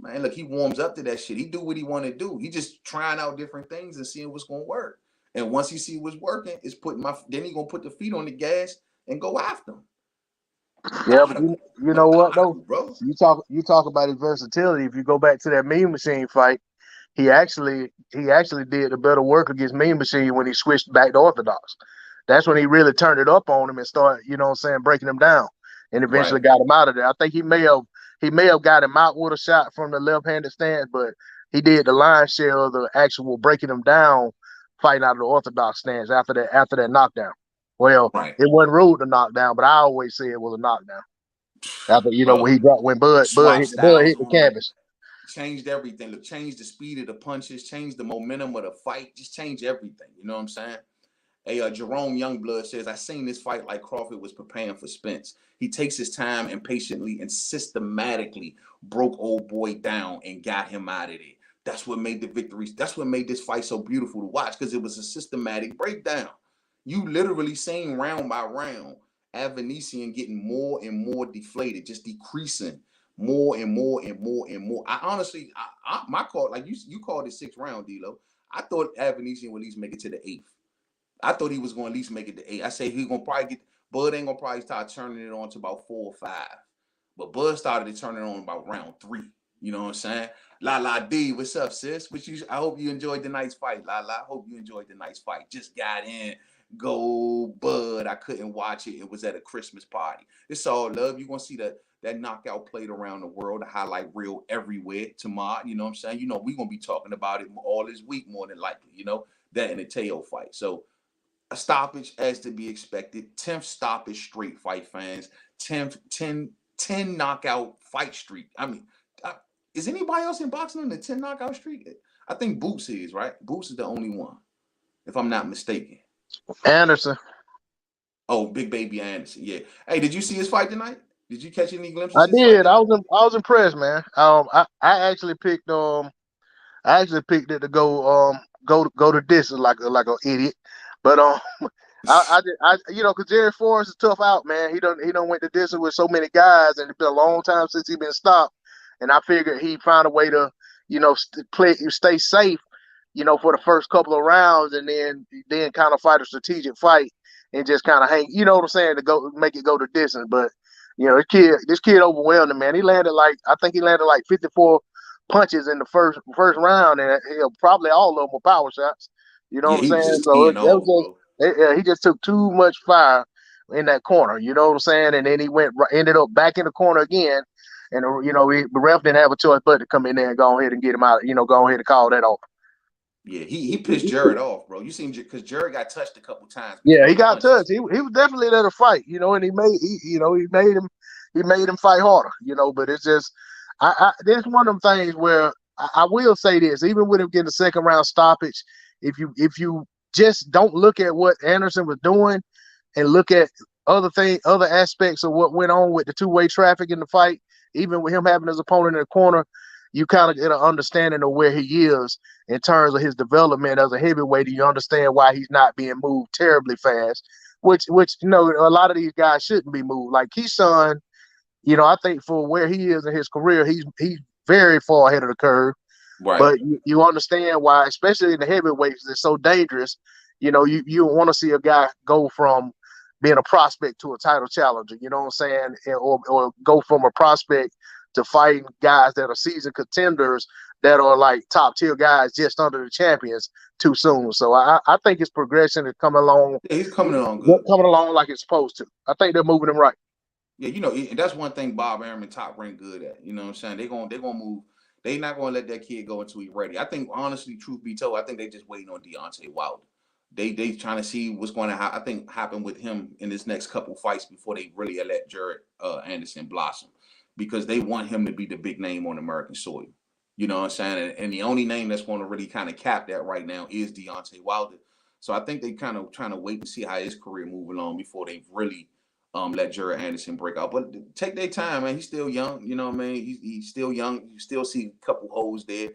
Man, look, he warms up to that shit. He do what he want to do. He just trying out different things and seeing what's going to work. And once he see what's working, it's then he going to put the feet on the gas and go after him. Yeah, but Methodical. you know what though? Methodical, bro. You talk about his versatility. If you go back to that Mean Machine fight, he actually did the better work against Mean Machine when he switched back to Orthodox. That's when he really turned it up on him and started, you know what I'm saying, breaking him down and eventually Right. got him out of there. I think he may have got him out with a shot from the left-handed stance, but he did the lion's share of the actual breaking him down, fighting out of the Orthodox stance after that knockdown. Well, Right. it wasn't ruled a knockdown, but I always say it was a knockdown. After bro. when Bud Swap hit the styles on him. canvas. Changed everything. Look, changed the speed of the punches, changed the momentum of the fight, just change everything. You know what I'm saying? Hey, Jerome Youngblood says, I seen this fight like Crawford was preparing for Spence. He takes his time and patiently and systematically broke old boy down and got him out of there. That's what made the victories. That's what made this fight so beautiful to watch, because it was a systematic breakdown. You literally seen round by round Avaneysan getting more and more deflated, just decreasing more and more and more and more. I honestly, my call, like you called it 6th round, D-Lo. I thought Avaneysan would at least make it to the 8th. I thought he was going to at least make it to 8. I say he's going to probably get, Bud ain't going to probably start turning it on to about 4 or 5. But Bud started to turn it on about round 3. You know what I'm saying? La La D, what's up, sis? I hope you enjoyed the night's fight. La La, hope you enjoyed the night's fight. Just got in. Go Bud. I couldn't watch it. It was at a Christmas party. It's all love. You're going to see that knockout played around the world, the highlight reel everywhere tomorrow. You know what I'm saying? You know, we're going to be talking about it all this week more than likely. You know, that and the Teo fight. So, a stoppage as to be expected. 10th stoppage straight, fight fans. 10 knockout fight streak. I mean, is anybody else in boxing on the 10 knockout streak? I think Boots is, right? Boots is the only one, if I'm not mistaken. Anderson. Oh, Big Baby Anderson. Yeah. Hey, did you see his fight tonight? Did you catch any glimpses I of his did. fight I tonight? was impressed, man. I actually picked it to go to distance like an idiot, but because Jerry Forrest is tough out, man. He don't went the distance with so many guys, and it's been a long time since he been stopped. And I figured he'd find a way to stay safe, for the first couple of rounds, and then kind of fight a strategic fight and just kind of hang. You know what I'm saying, to go make it go the distance, but. This kid overwhelmed him, man. I think he landed like 54 punches in the first round, and probably all of them were power shots. You know what Yeah, I'm he was saying? just So teeing off, bro. he just took too much fire in that corner. You know what I'm saying? And then he ended up back in the corner again, and the ref didn't have a choice but to come in there and go ahead and get him out. Go ahead and call that off. Yeah, he pissed Jared off, bro. You seen, because Jared got touched a couple times Yeah, between he the got punches. touched. He was definitely there to fight, and he made him fight harder, But it's just, this one of them things where I will say this: even with him getting the second round stoppage, if you just don't look at what Anderson was doing and look at other aspects of what went on with the two-way traffic in the fight, even with him having his opponent in the corner, you kind of get an understanding of where he is in terms of his development as a heavyweight. You understand why he's not being moved terribly fast, which a lot of these guys shouldn't be moved. Like Keyshawn, I think for where he is in his career, he's very far ahead of the curve. Right. But you understand why, especially in the heavyweights, it's so dangerous. You want to see a guy go from being a prospect to a title challenger, you know what I'm saying? Or go from a prospect to fighting guys that are seasoned contenders that are like top tier guys just under the champions too soon. So I think his progression is coming along. Yeah, he's coming along good. Coming along like it's supposed to. I think they're moving him right. Yeah, and that's one thing Bob Arum and Top Rank good at. You know what I'm saying? They're gonna move. They not gonna let that kid go until he's ready. I think, honestly, truth be told, I think they just waiting on Deontay Wilder. They trying to see what's going to happen with him in this next couple fights before they really let Jared Anderson blossom, because they want him to be the big name on American soil. You know what I'm saying? And the only name that's going to really kind of cap that right now is Deontay Wilder. So I think they kind of trying to wait and see how his career move along before they really let Jared Anderson break out. But take their time, man. He's still young. You know what I mean? He's still young. You still see a couple holes there.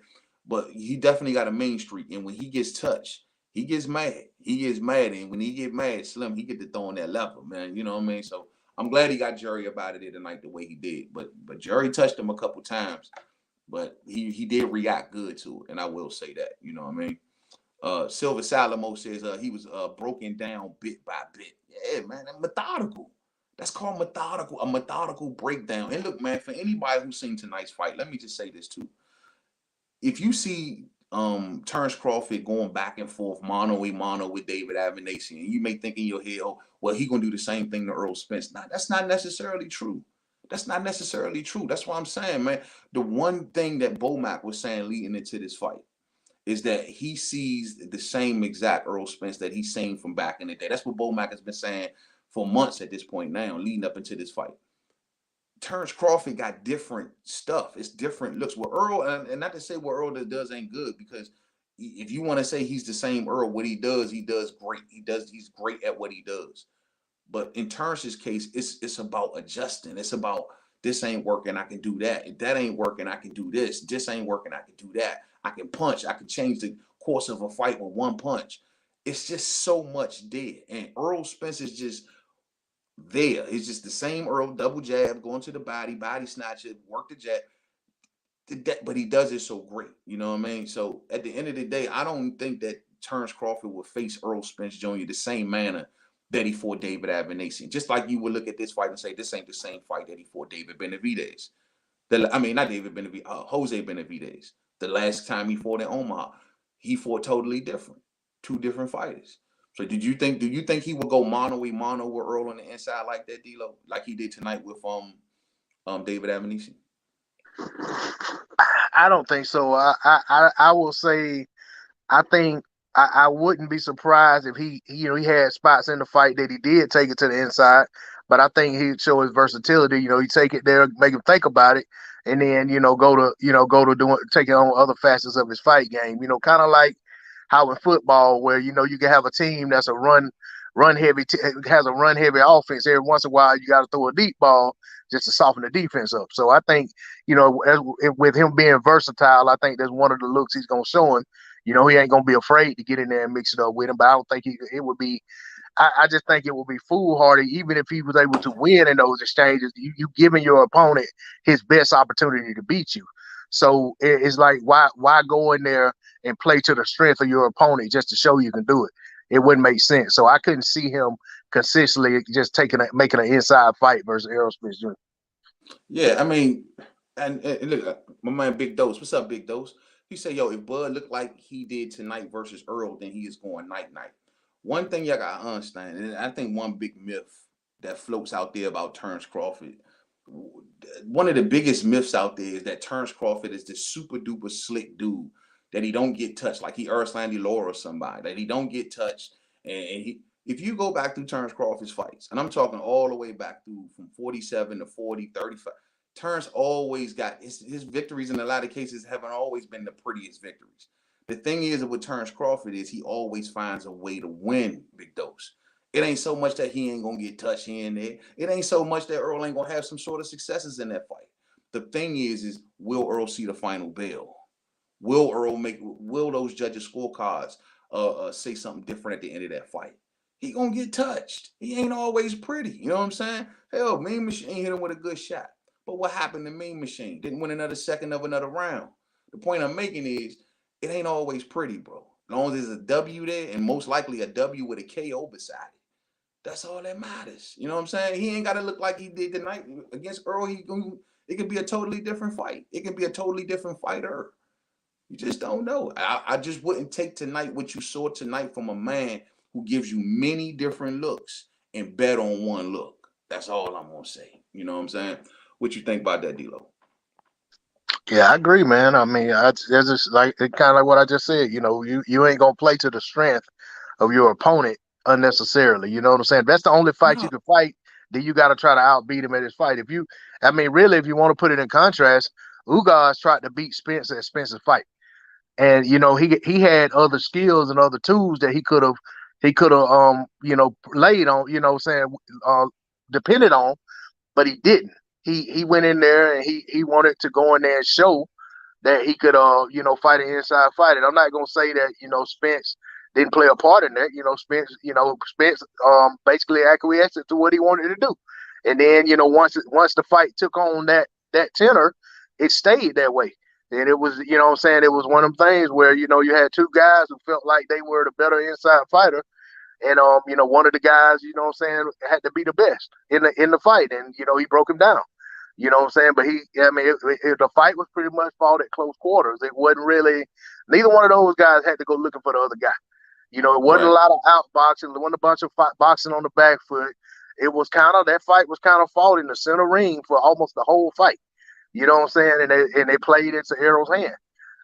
But he definitely got a main streak. And when he gets touched, he gets mad. He gets mad. And when he get mad, Slim, he get to throwing that level, man. You know what I mean? So I'm glad he got Jerry about it tonight the way he did. But Jerry touched him a couple times. But he did react good to it. And I will say that. You know what I mean? Silver Salamo says he was broken down bit by bit. Yeah, man, methodical. That's called methodical, a methodical breakdown. And look, man, for anybody who's seen tonight's fight, let me just say this too. If you see Terence Crawford going back and forth, mano a mano with David Avaneysan, and you may think in your head, oh, well, he gonna do the same thing to Earl Spence. Nah, that's not necessarily true. That's not necessarily true. That's what I'm saying, man. The one thing that Bomac was saying leading into this fight is that he sees the same exact Earl Spence that he's seen from back in the day. That's what Bomac has been saying for months at this point now, leading up into this fight. Terence Crawford got different stuff. It's different looks. With Earl, and not to say what Earl does ain't good, because if you want to say he's the same Earl, what he does great. He's great at what he does. But in Terrence's case, it's about adjusting. It's about, this ain't working, I can do that. If that ain't working, I can do this. This ain't working, I can do that. I can punch. I can change the course of a fight with one punch. It's just so much there. And Earl Spence is just there. It's just the same Earl, double jab, going to the body snatcher, work the jab. But he does it so great. You know what I mean? So at the end of the day, I don't think that Terence Crawford would face Earl Spence Jr. the same manner that he fought David Avaneysan. Just like you would look at this fight and say, this ain't the same fight that he fought David Benavidez. I mean, not David Benavidez, Jose Benavidez. The last time he fought in Omaha, he fought totally different. Two different fighters. So do you think he would go mono with Earl on the inside like that, D-Lo? Like he did tonight with David Avaneysan? I don't think so. I will say, I think I wouldn't be surprised if he had spots in the fight that he did take it to the inside, but I think he'd show his versatility. He take it there, make him think about it, and then go to doing taking on other facets of his fight game. Kind of like how in football, where you can have a team that's a run heavy has a run heavy offense. Every once in a while, you got to throw a deep ball just to soften the defense up. So I think with him being versatile, I think that's one of the looks he's gonna show him. He ain't gonna be afraid to get in there and mix it up with him. But I don't think it would be. I just think it would be foolhardy, even if he was able to win in those exchanges. You giving your opponent his best opportunity to beat you. So it's like, why go in there and play to the strength of your opponent just to show you can do it? It wouldn't make sense. So I couldn't see him consistently just making an inside fight versus Errol Spence Jr. Yeah, I mean, and look, my man Big Dose. What's up, Big Dose? He said, yo, if Bud looked like he did tonight versus Earl, then he is going night-night. One thing y'all gotta understand, and I think one big myth that floats out there about Terence Crawford, one of the biggest myths out there is that Terence Crawford is this super duper slick dude, that he don't get touched, like he Erslandy Laura or somebody, that he don't get touched. And if you go back through Terence Crawford's fights, and I'm talking all the way back through from 47 to 40, 35, Terence always got his victories in a lot of cases haven't always been the prettiest victories. The thing is with Terence Crawford is he always finds a way to win, Big Dose. It ain't so much that he ain't gonna get touched here and there. It ain't so much that Earl ain't gonna have some sort of successes in that fight. The thing is will Earl see the final bell? Will those judges' scorecards say something different at the end of that fight? He gonna get touched. He ain't always pretty. You know what I'm saying? Hell, Mean Machine hit him with a good shot. But what happened to Mean Machine? Didn't win another second of another round. The point I'm making is it ain't always pretty, bro. As long as there's a W there, and most likely a W with a KO beside it. That's all that matters. You know what I'm saying? He ain't got to look like he did tonight against Earl. It could be a totally different fight. It could be a totally different fighter. You just don't know. I just wouldn't take tonight what you saw tonight from a man who gives you many different looks and bet on one look. That's all I'm gonna say. You know what I'm saying? What you think about that, D-Lo? Yeah, I agree, man. I mean, there's just like kind of like what I just said. You ain't gonna play to the strength of your opponent unnecessarily. You know what I'm saying? That's the only fight you can fight. Then you got to try to outbeat him at his fight. Really, if you want to put it in contrast, Ugas tried to beat Spence at Spence's fight, and he had other skills and other tools that he could have laid on. Depended on, but he didn't. He went in there and he wanted to go in there and show that he could fight an inside fight. And I'm not gonna say that Spence didn't play a part in that. Spence basically acquiesced to what he wanted to do. And then once the fight took on that tenor, it stayed that way. And it was what I'm saying, it was one of them things where you had two guys who felt like they were the better inside fighter. And one of the guys, what I'm saying, had to be the best in the fight, and he broke him down. You know what I'm saying? But the fight was pretty much fought at close quarters. It wasn't really, neither one of those guys had to go looking for the other guy. It wasn't a lot of outboxing. There wasn't a bunch of boxing on the back foot. It was that fight was kind of fought in the center ring for almost the whole fight. You know what I'm saying? And they played into Errol's hand.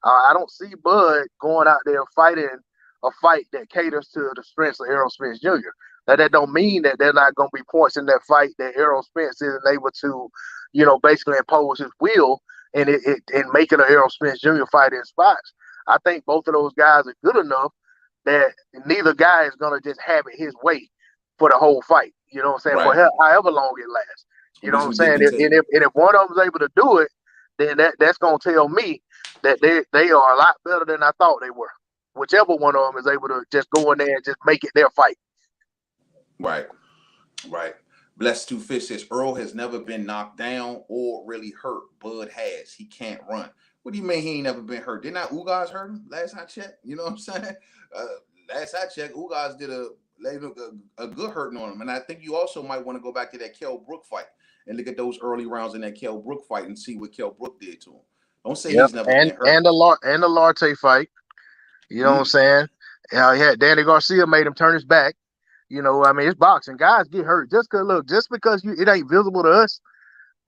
I don't see Bud going out there fighting a fight that caters to the strengths of Errol Spence Jr. Now that don't mean that they're not going to be points in that fight that Errol Spence isn't able to, basically impose his will and making an Errol Spence Jr. fight in spots. I think both of those guys are good enough that neither guy is going to just have it his way for the whole fight. You know what I'm saying? Right. For however long it lasts. You know what I'm saying? If one of them is able to do it, then that's going to tell me that they are a lot better than I thought they were. Whichever one of them is able to just go in there and just make it their fight. Right. Blessed Two Fish says Earl has never been knocked down or really hurt. Bud has. He can't run. What do you mean he ain't never been hurt? Did not Ugas hurt him last I checked? You know what I'm saying? Last I checked, Ugas did a good hurting on him. And I think you also might want to go back to that Kell Brook fight and look at those early rounds in that Kell Brook fight and see what Kell Brook did to him. Don't say he's never been hurt. And the Larte fight. You know what I'm saying? Danny Garcia made him turn his back. It's boxing. Guys get hurt just because it ain't visible to us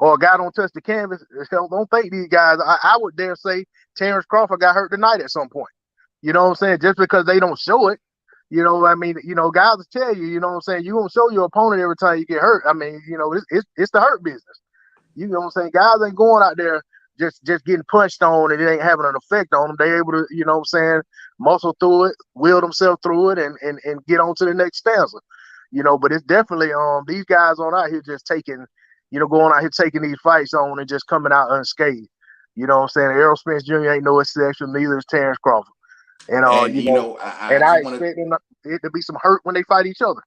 or a guy don't touch the canvas. Don't think these guys. I would dare say Terence Crawford got hurt tonight at some point. You know what I'm saying? Just because they don't show it. Guys will tell you, you know what I'm saying? You won't show your opponent every time you get hurt. It's the hurt business. You know what I'm saying? Guys ain't going out there just getting punched on and it ain't having an effect on them. They able to, muscle through it, will themselves through it and get on to the next stanza. But it's definitely these guys on out here just taking, going out here taking these fights on and just coming out unscathed. You know what I'm saying? Errol Spence Jr. ain't no exception, neither is Terence Crawford. And I expect it to be some hurt when they fight each other.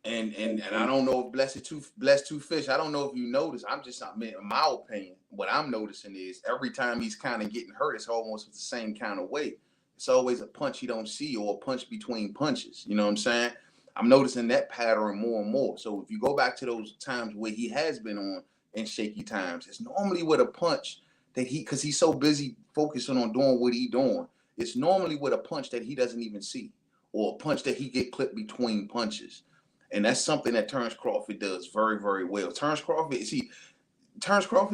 And I don't know if Blessed Two Fish, I don't know if you notice. In my opinion, what I'm noticing is every time he's kind of getting hurt, it's almost the same kind of way. It's always a punch you don't see or a punch between punches. You know what I'm saying? I'm noticing that pattern more and more. So if you go back to those times where he has been on in shaky times, it's normally with a punch that because he's so busy focusing on doing what he's doing, it's normally with a punch that he doesn't even see or a punch that he get clipped between punches. And that's something that Terence Crawford does very, very well. Terence Crawford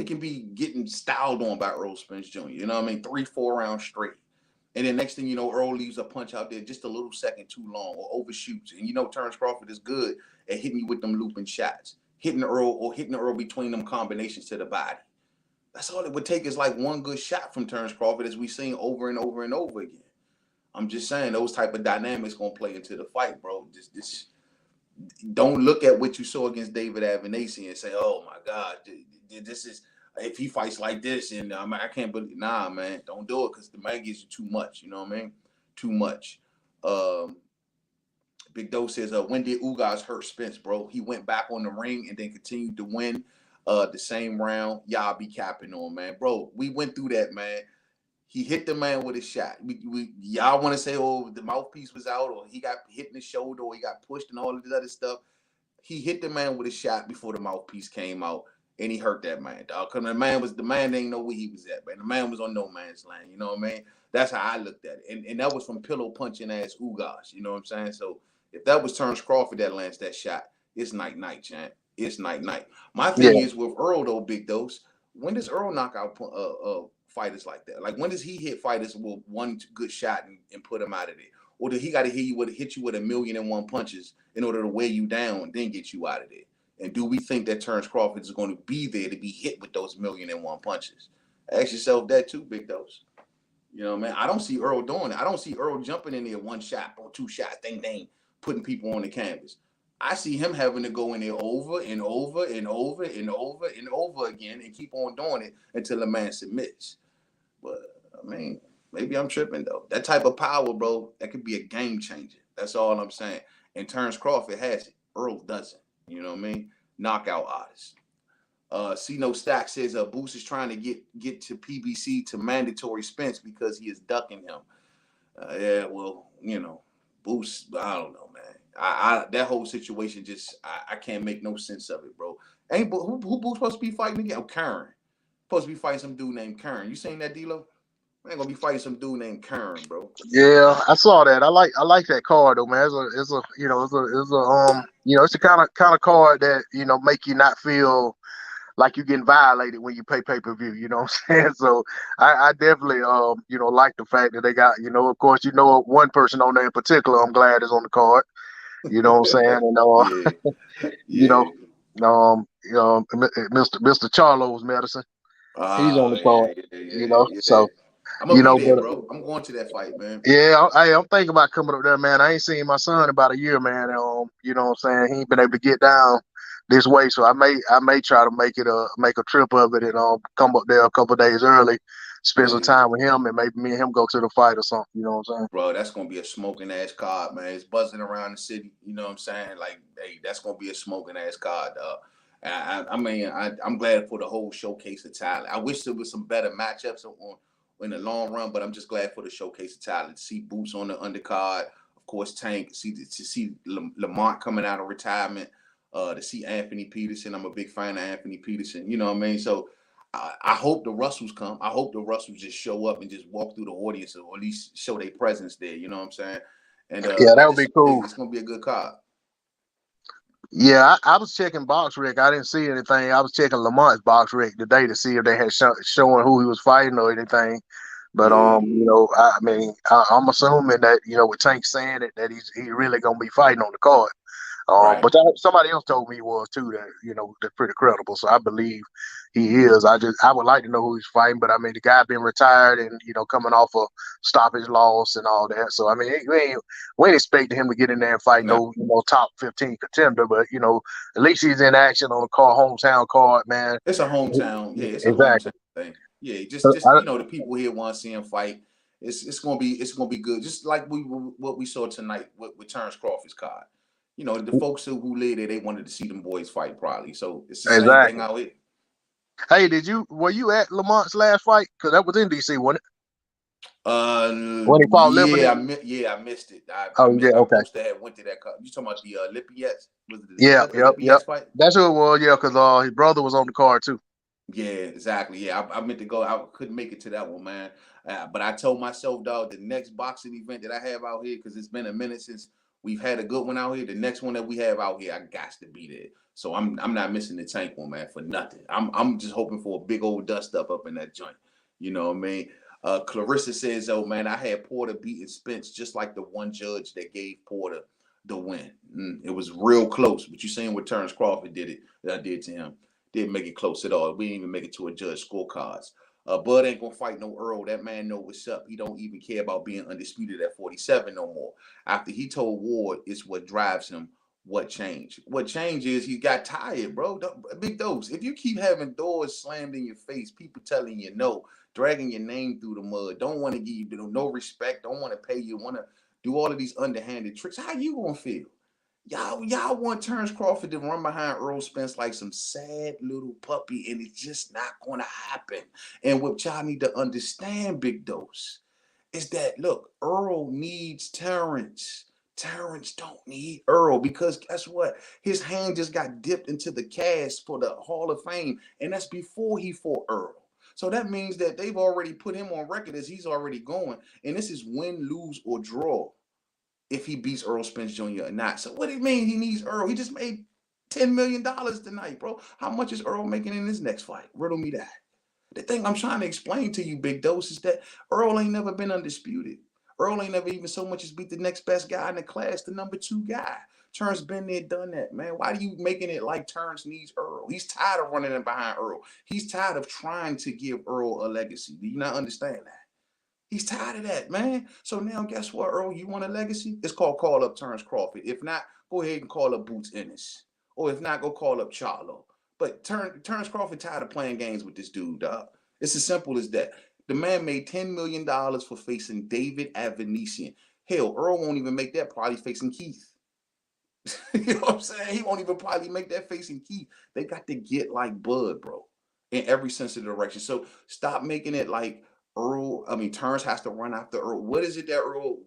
can be getting styled on by Earl Spence Jr. You know what I mean? 3-4 rounds straight. And then next thing you know, Earl leaves a punch out there just a little second too long or overshoots. And Terence Crawford is good at hitting you with them looping shots, hitting Earl between them combinations to the body. That's all it would take is like one good shot from Terence Crawford, as we've seen over and over and over again. I'm just saying those type of dynamics gonna play into the fight, bro. Just don't look at what you saw against David Avaneysan and say, "Oh my God, this is if he fights like this." And I can't believe. Nah, man, don't do it because the man gives you too much. You know what I mean? Too much. Big Doe says, "When did Ugas hurt Spence, bro? He went back on the ring and then continued to win the same round. Y'all be capping on, man, bro. We went through that, man. He hit the man with a shot. Y'all want to say, oh, the mouthpiece was out, or he got hit in the shoulder, or he got pushed, and all of this other stuff. He hit the man with a shot before the mouthpiece came out, and he hurt that man, dog. Because the man didn't know where he was at, man. The man was on no man's land. You know what I mean? That's how I looked at it, and that was from pillow punching ass Ugas. You know what I'm saying? So if that was Terence Crawford that lands that shot, it's night, champ. It's night. My thing is with Earl though, Big Dose. When does Earl knock out fighters like that? Like when does he hit fighters with one good shot and put them out of there? Or did he got to hit you with a 1,000,001 punches in order to weigh you down and then get you out of there? And do we think that Terence Crawford is going to be there to be hit with those 1,000,001 punches? Ask yourself that too, Big Dose. You know, man, I don't see Earl doing it. I don't see Earl jumping in there one shot or two shot, ding, putting people on the canvas. I see him having to go in there over and over and over and over and over again and keep on doing it until the man submits. But, I mean, maybe I'm tripping, though. That type of power, bro, that could be a game changer. That's all I'm saying. And Terence Crawford has it. Earl doesn't. You know what I mean? Knockout artist. C-No Stack says Boost is trying to get to PBC to mandatory Spence because he is ducking him. Yeah, well, Boost, I don't know, man. I that whole situation just I can't make no sense of it, bro. Who Boost supposed to be fighting again? Oh, Kern. Supposed to be fighting some dude named Kern. You seen that, D-Lo? Man, gonna be fighting some dude named Kern, bro. Yeah, I saw that. I like that card though, man. It's the kind of card that make you not feel like you're getting violated when you pay-per-view, you know what I'm saying? So I definitely like the fact that they got, of course, one person on there in particular I'm glad is on the card. You know what I'm saying? And Yeah, you know, yeah. Mr. Charlo's medicine. He's on Ah, the yeah, card. yeah, You yeah, know, yeah. so I'm gonna be there, but bro. I'm going to that fight, man. yeah, I'm thinking about coming up there, man. I ain't seen my son in about a year, man. You know what I'm saying? He ain't been able to get down this way, so I may try to make a trip of it and come up there a couple of days early, spend some Yeah. time with him, and maybe me and him go to the fight or something. You know what I'm saying? Bro, that's gonna be a smoking ass card, man. It's buzzing around the city. You know what I'm saying? Like, hey, that's gonna be a smoking ass card. I'm glad for the whole showcase of talent. I wish there was some better matchups in the long run, but I'm just glad for the showcase of talent. To see Boots on the undercard, of course, Tank. To see Lamont coming out of retirement. To see Anthony Peterson. I'm a big fan of Anthony Peterson. You know what I mean? So I hope the Russells come. I hope the Russells just show up and just walk through the audience or at least show their presence there. You know what I'm saying? And Yeah, that would be just hey, cool. it's gonna be a good card. Yeah, I was checking box rec. I didn't see anything. I was checking Lamont's box rec today to see if they had showing who he was fighting or anything. But Yeah, I mean, I'm assuming that with Tank saying it that he really gonna be fighting on the card. right. But somebody else told me he was too. That that's pretty credible. So I believe he is. I would like to know who he's fighting. But I mean, the guy been retired and coming off a stoppage loss and all that. So I mean, we ain't expecting him to get in there and fight No, no top 15 contender. But at least he's in action on the hometown card, man. it's a hometown. Yeah, it's a hometown Exactly. thing. Yeah, just I, the people here want to see him fight. It's gonna be good. Just like what we saw tonight with Terence Crawford's card. The folks who live there, they wanted to see them boys fight probably. So it's the same thing exactly. out here. Hey, were you at Lamont's last fight? Because that was in DC, wasn't it? When he fought Yeah, Lebanon? I missed it. Oh yeah, I'm okay. supposed to have went to that. You talking about the Lippiets? Was Yeah, that the yep, yep. Lippiets fight? That's who it was. Yeah, because his brother was on the card too. Yeah, exactly. Yeah, I meant to go. I couldn't make it to that one, man. But I told myself, dog, the next boxing event that I have out here, because it's been a minute since we've had a good one out here. The next one that we have out here, I got to be there. So I'm not missing the Tank one, man, for nothing. I'm just hoping for a big old dust up in that joint. You know what I mean? Clarissa says, "Oh man, I had Porter beating Spence just like the one judge that gave Porter the win. It was real close, but you seen what Terence Crawford did to him." Didn't make it close at all. We didn't even make it to a judge scorecards. Bud ain't gonna fight no Earl. That man know what's up. He don't even care about being undisputed at 47 no more. After he told Ward, it's what drives him. What changed? What changed is he got tired, bro. Big Dose. If you keep having doors slammed in your face, people telling you no, dragging your name through the mud, don't want to give you no respect, don't want to pay you, want to do all of these underhanded tricks, how you gonna feel? Y'all want Terence Crawford to run behind Earl Spence like some sad little puppy, and it's just not gonna happen. And what y'all need to understand, Big Dose, is that look, Earl needs Terence. Terence don't need Earl because guess what? His hand just got dipped into the cast for the Hall of Fame, and that's before he fought Earl. So that means that they've already put him on record as he's already going, and this is win, lose, or draw if he beats Earl Spence Jr. or not. So what do you mean he needs Earl? He just made $10 million tonight, bro. How much is Earl making in his next fight? Riddle me that. The thing I'm trying to explain to you, Big Dose, is that Earl ain't never been undisputed. Earl ain't never even so much as beat the next best guy in the class, the number 2 guy. Terrence been there, done that, man. Why are you making it like Terrence needs Earl? He's tired of running in behind Earl. He's tired of trying to give Earl a legacy. Do you not understand that? He's tired of that, man. So now, guess what, Earl? You want a legacy? It's called call up Terence Crawford. If not, go ahead and call up Boots Ennis. Or if not, go call up Charlo. But Terence Crawford tired of playing games with this dude, dog. It's as simple as that. The man made $10 million for facing David Avaneysan. Hell, Earl won't even make that probably facing Keith. You know what I'm saying? He won't even probably make that facing Keith. They got to get like Bud, bro, in every sense of the direction. So stop making it like Terrence has to run after Earl. What is it that Earl?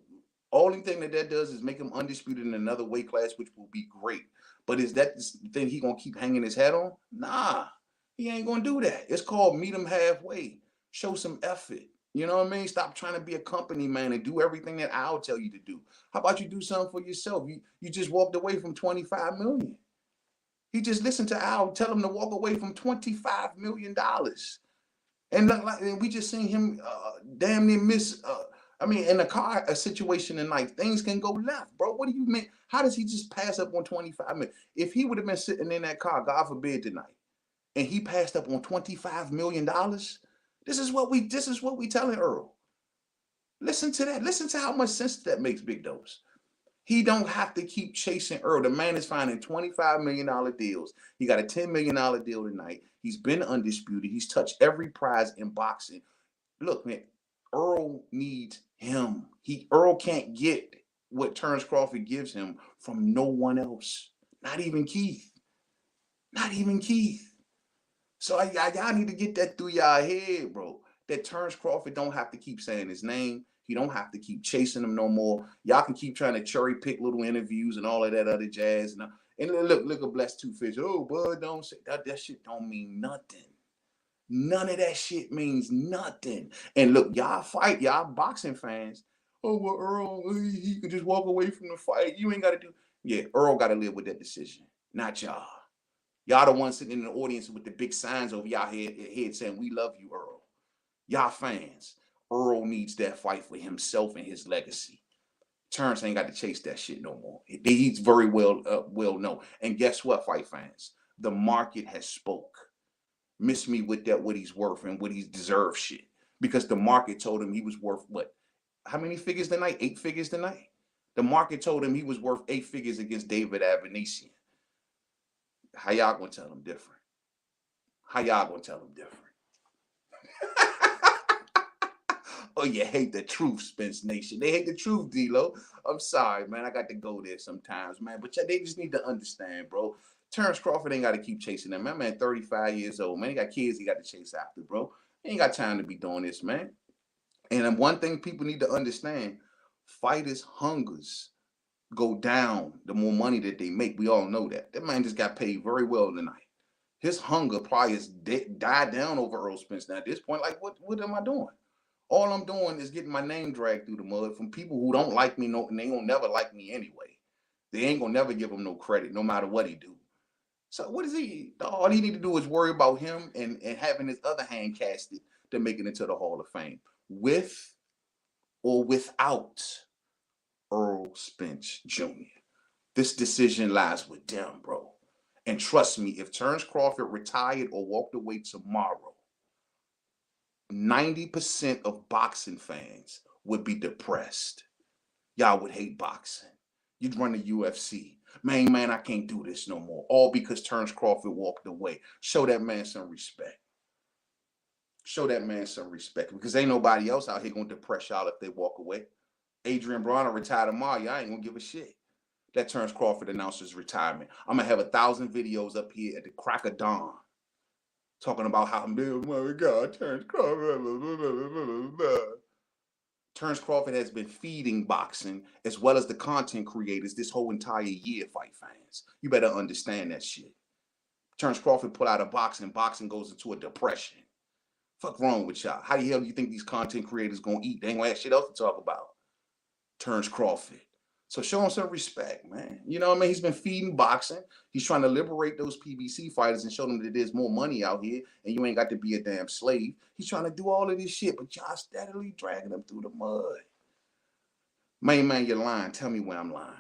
Only thing that does is make him undisputed in another weight class, which will be great. But is that the thing he gonna keep hanging his head on? Nah, he ain't gonna do that. It's called meet him halfway. Show some effort. You know what I mean? Stop trying to be a company man and do everything that I'll tell you to do. How about you do something for yourself? You just walked away from 25 million. He just listened to Al tell him to walk away from $25 million. And we just seen him damn near miss I mean, in a situation in life, things can go left, bro. What do you mean? How does he just pass up on 25 million? If he would have been sitting in that car, God forbid tonight, and he passed up on $25 million, this is what we telling Earl. Listen to that. Listen to how much sense that makes, Big Dose. He don't have to keep chasing Earl. The man is finding $25 million deals. He got a $10 million deal tonight. He's been undisputed. He's touched every prize in boxing. Look, man, Earl needs him. Earl can't get what Terence Crawford gives him from no one else. Not even Keith. Not even Keith. So y'all need to get that through y'all head, bro. That Terence Crawford don't have to keep saying his name. He don't have to keep chasing him no more. Y'all can keep trying to cherry pick little interviews and all of that other jazz. And look at Blessed Two Fish. Oh, bud, don't say that. That shit don't mean nothing. None of that shit means nothing. And look, y'all fight, y'all boxing fans. Oh, well, Earl, he could just walk away from the fight. You ain't got to do. Yeah, Earl got to live with that decision, not y'all. Y'all the ones sitting in the audience with the big signs over y'all head saying, "We love you, Earl." Y'all fans. Earl needs that fight for himself and his legacy. Terrence ain't got to chase that shit no more. He's very well known. And guess what, fight fans? The market has spoke. Miss me with that, what he's worth and what he deserves shit. Because the market told him he was worth what? How many figures tonight? 8 figures tonight? The market told him he was worth 8 figures against David Avaneysan. How y'all gonna tell him different? How y'all gonna tell him different? Oh, you hate the truth, Spence Nation. They hate the truth, D-Lo. I'm sorry, man. I got to go there sometimes, man. But they just need to understand, bro. Terence Crawford ain't got to keep chasing them. My man, 35 years old, man. He got kids he got to chase after, bro. He ain't got time to be doing this, man. And one thing people need to understand, fighters' hungers go down the more money that they make. We all know that. That man just got paid very well tonight. His hunger probably has died down over Earl Spence. Now, at this point, like, what am I doing? All I'm doing is getting my name dragged through the mud from people who don't like me, and they gonna never like me anyway. They ain't gonna never give him no credit, no matter what he do. So what is he? All he need to do is worry about him and having his other hand casted to make it into the Hall of Fame, with or without Earl Spence Jr. This decision lies with them, bro. And trust me, if Terence Crawford retired or walked away tomorrow, 90% of boxing fans would be depressed. Y'all would hate boxing. You'd run the UFC. Man, I can't do this no more. All because Terence Crawford walked away. Show that man some respect. Show that man some respect. Because ain't nobody else out here going to depress y'all if they walk away. Adrian Broner retired tomorrow. Y'all ain't going to give a shit. That Terence Crawford announced his retirement. I'm going to have 1,000 videos up here at the crack of dawn talking about how, oh my God, Terence Crawford. Terence Crawford has been feeding boxing as well as the content creators this whole entire year, fight fans. You better understand that shit. Terence Crawford put out a boxing goes into a depression. Fuck wrong with y'all? How the hell do you think these content creators gonna eat? They ain't gonna have shit else to talk about. Terence Crawford. So show him some respect, man. You know what I mean? He's been feeding boxing. He's trying to liberate those PBC fighters and show them that there's more money out here and you ain't got to be a damn slave. He's trying to do all of this shit, but y'all steadily dragging him through the mud. Man, you're lying. Tell me when I'm lying.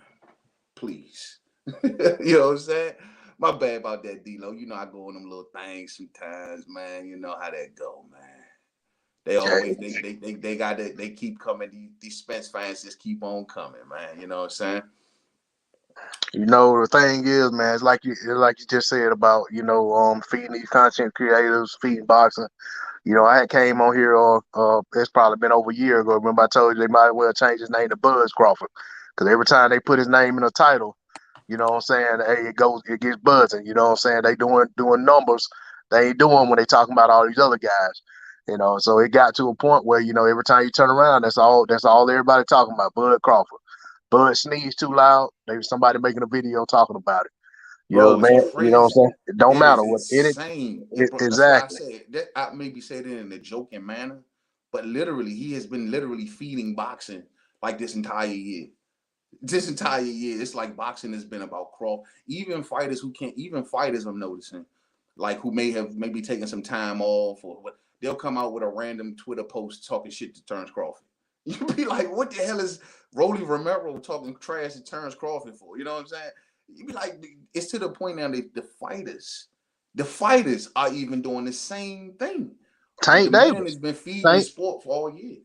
Please. You know what I'm saying? My bad about that, D-Lo. You know I go on them little things sometimes, man. You know how that go, man. They always they keep coming. These Spence fans just keep on coming, man. You know what I'm saying? You know, the thing is, man, it's like you just said about, feeding these content creators, feeding boxing. You know, I had came on here, it's probably been over a year ago. Remember I told you they might as well change his name to Buzz Crawford, because every time they put his name in a title, you know what I'm saying, hey, it gets buzzing. You know what I'm saying? They doing numbers they ain't doing when they talking about all these other guys. You know, so it got to a point where, every time you turn around, that's all everybody talking about, Bud Crawford. Bud sneezed too loud. There was somebody making a video talking about it. You know, Bro, it's man, you know what I'm crazy. saying? It don't It matter is what it insane. Bro, that's why I exactly. said that. I maybe said it in a joking manner, but literally, he has been literally feeding boxing like this entire year. This entire year, it's like boxing has been about Crawford. Even fighters I'm noticing, like who maybe taken some time off or what, they'll come out with a random Twitter post talking shit to Terence Crawford. You be like, what the hell is Rolly Romero talking trash to Terence Crawford for? You know what I'm saying? You be like, it's to the point now that the fighters are even doing the same thing. The Tank man Davis. has been feeding the Tank sport for all year.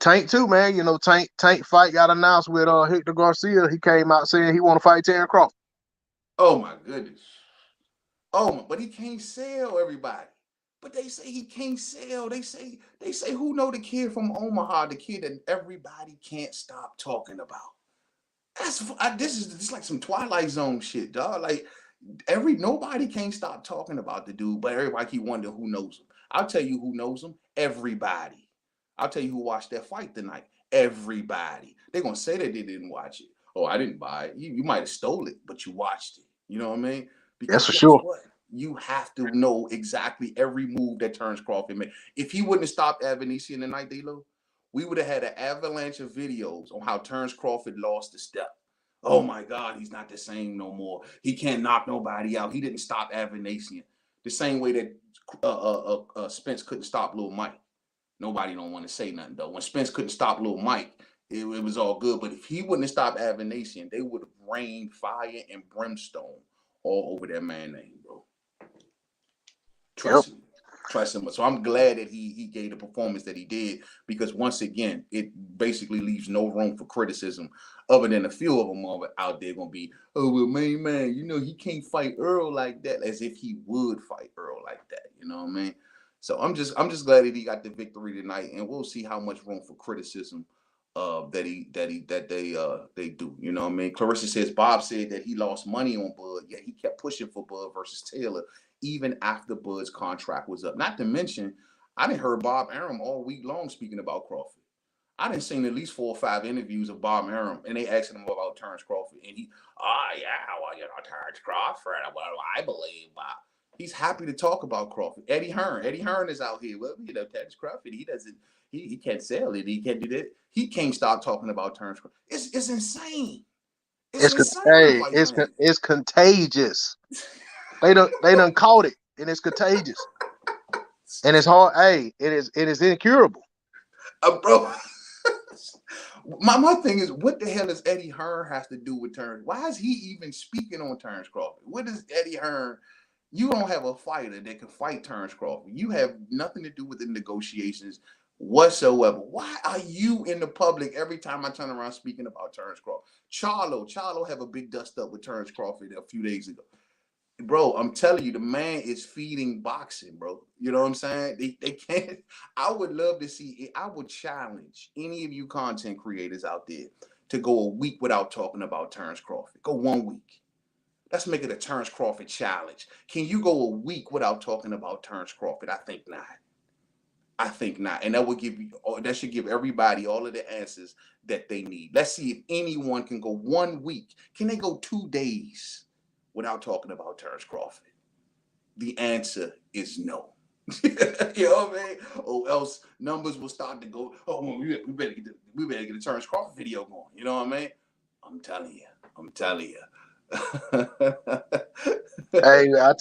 Tank too, man. You know, Tank fight got announced with Hector Garcia. He came out saying he want to fight Terence Crawford. Oh my goodness. Oh, but he can't sell everybody. But they say he can't sell. They say who know the kid from Omaha, the kid that everybody can't stop talking about. This is like some Twilight Zone shit, dog. Like nobody can't stop talking about the dude, but everybody keep wondering who knows him. I'll tell you who knows him. Everybody. I'll tell you who watched that fight tonight. Everybody. They're gonna say that they didn't watch it. Oh, I didn't buy it. You might have stole it, but you watched it. You know what I mean? That's Because for guess sure. what? You have to know exactly every move that Terence Crawford made. If he wouldn't have stopped Avaneysan tonight, D-Lo, we would have had an avalanche of videos on how Terence Crawford lost the step. Oh my God, he's not the same no more. He can't knock nobody out. He didn't stop Avaneysan the same way that Spence couldn't stop Lil Mike. Nobody don't want to say nothing though. When Spence couldn't stop Lil Mike, it was all good. But if he wouldn't have stopped Avaneysan, they would have rained fire and brimstone all over that man's name, bro. Yep. Trust me. Trust him. So I'm glad that he gave the performance that he did, because once again, it basically leaves no room for criticism, other than a few of them out there gonna be, oh well, man, you know he can't fight Earl like that, as if he would fight Earl like that. You know what I mean? So I'm just glad that he got the victory tonight, and we'll see how much room for criticism they do. You know what I mean? Clarissa says Bob said that he lost money on Bud, yet he kept pushing for Bud versus Taylor even after Bud's contract was up. Not to mention, I didn't heard Bob Arum all week long speaking about Crawford. I didn't seen at least 4 or 5 interviews of Bob Arum, and they asking him about Terence Crawford, and he, oh yeah, well, you know, Terence Crawford. Well, I believe Bob. He's happy to talk about Crawford. Eddie Hearn is out here. Well, you know, Terence Crawford, he doesn't, he can't sell it. He can't do that. He can't stop talking about Terence Crawford. It's insane. It's insane, fight fans. It's contagious. They done caught it, and it's contagious, and it's hard. Hey, it is incurable. Bro. My thing is, what the hell does Eddie Hearn has to do with Terence? Why is he even speaking on Terence Crawford? What does Eddie Hearn? You don't have a fighter that can fight Terence Crawford. You have nothing to do with the negotiations whatsoever. Why are you in the public every time I turn around speaking about Terence Crawford? Charlo have a big dust up with Terence Crawford a few days ago. Bro, I'm telling you, the man is feeding boxing, bro. You know what I'm saying? They can't. I would love to see it. I would challenge any of you content creators out there to go a week without talking about Terence Crawford. Go 1 week. Let's make it a Terence Crawford challenge. Can you go a week without talking about Terence Crawford? I think not. I think not. And that should give everybody all of the answers that they need. Let's see if anyone can go 1 week. Can they go 2 days without talking about Terence Crawford? The answer is no. You know what I mean? Or else numbers will start to go, oh, well, we better get the Terence Crawford video going. You know what I mean? I'm telling you. Hey, I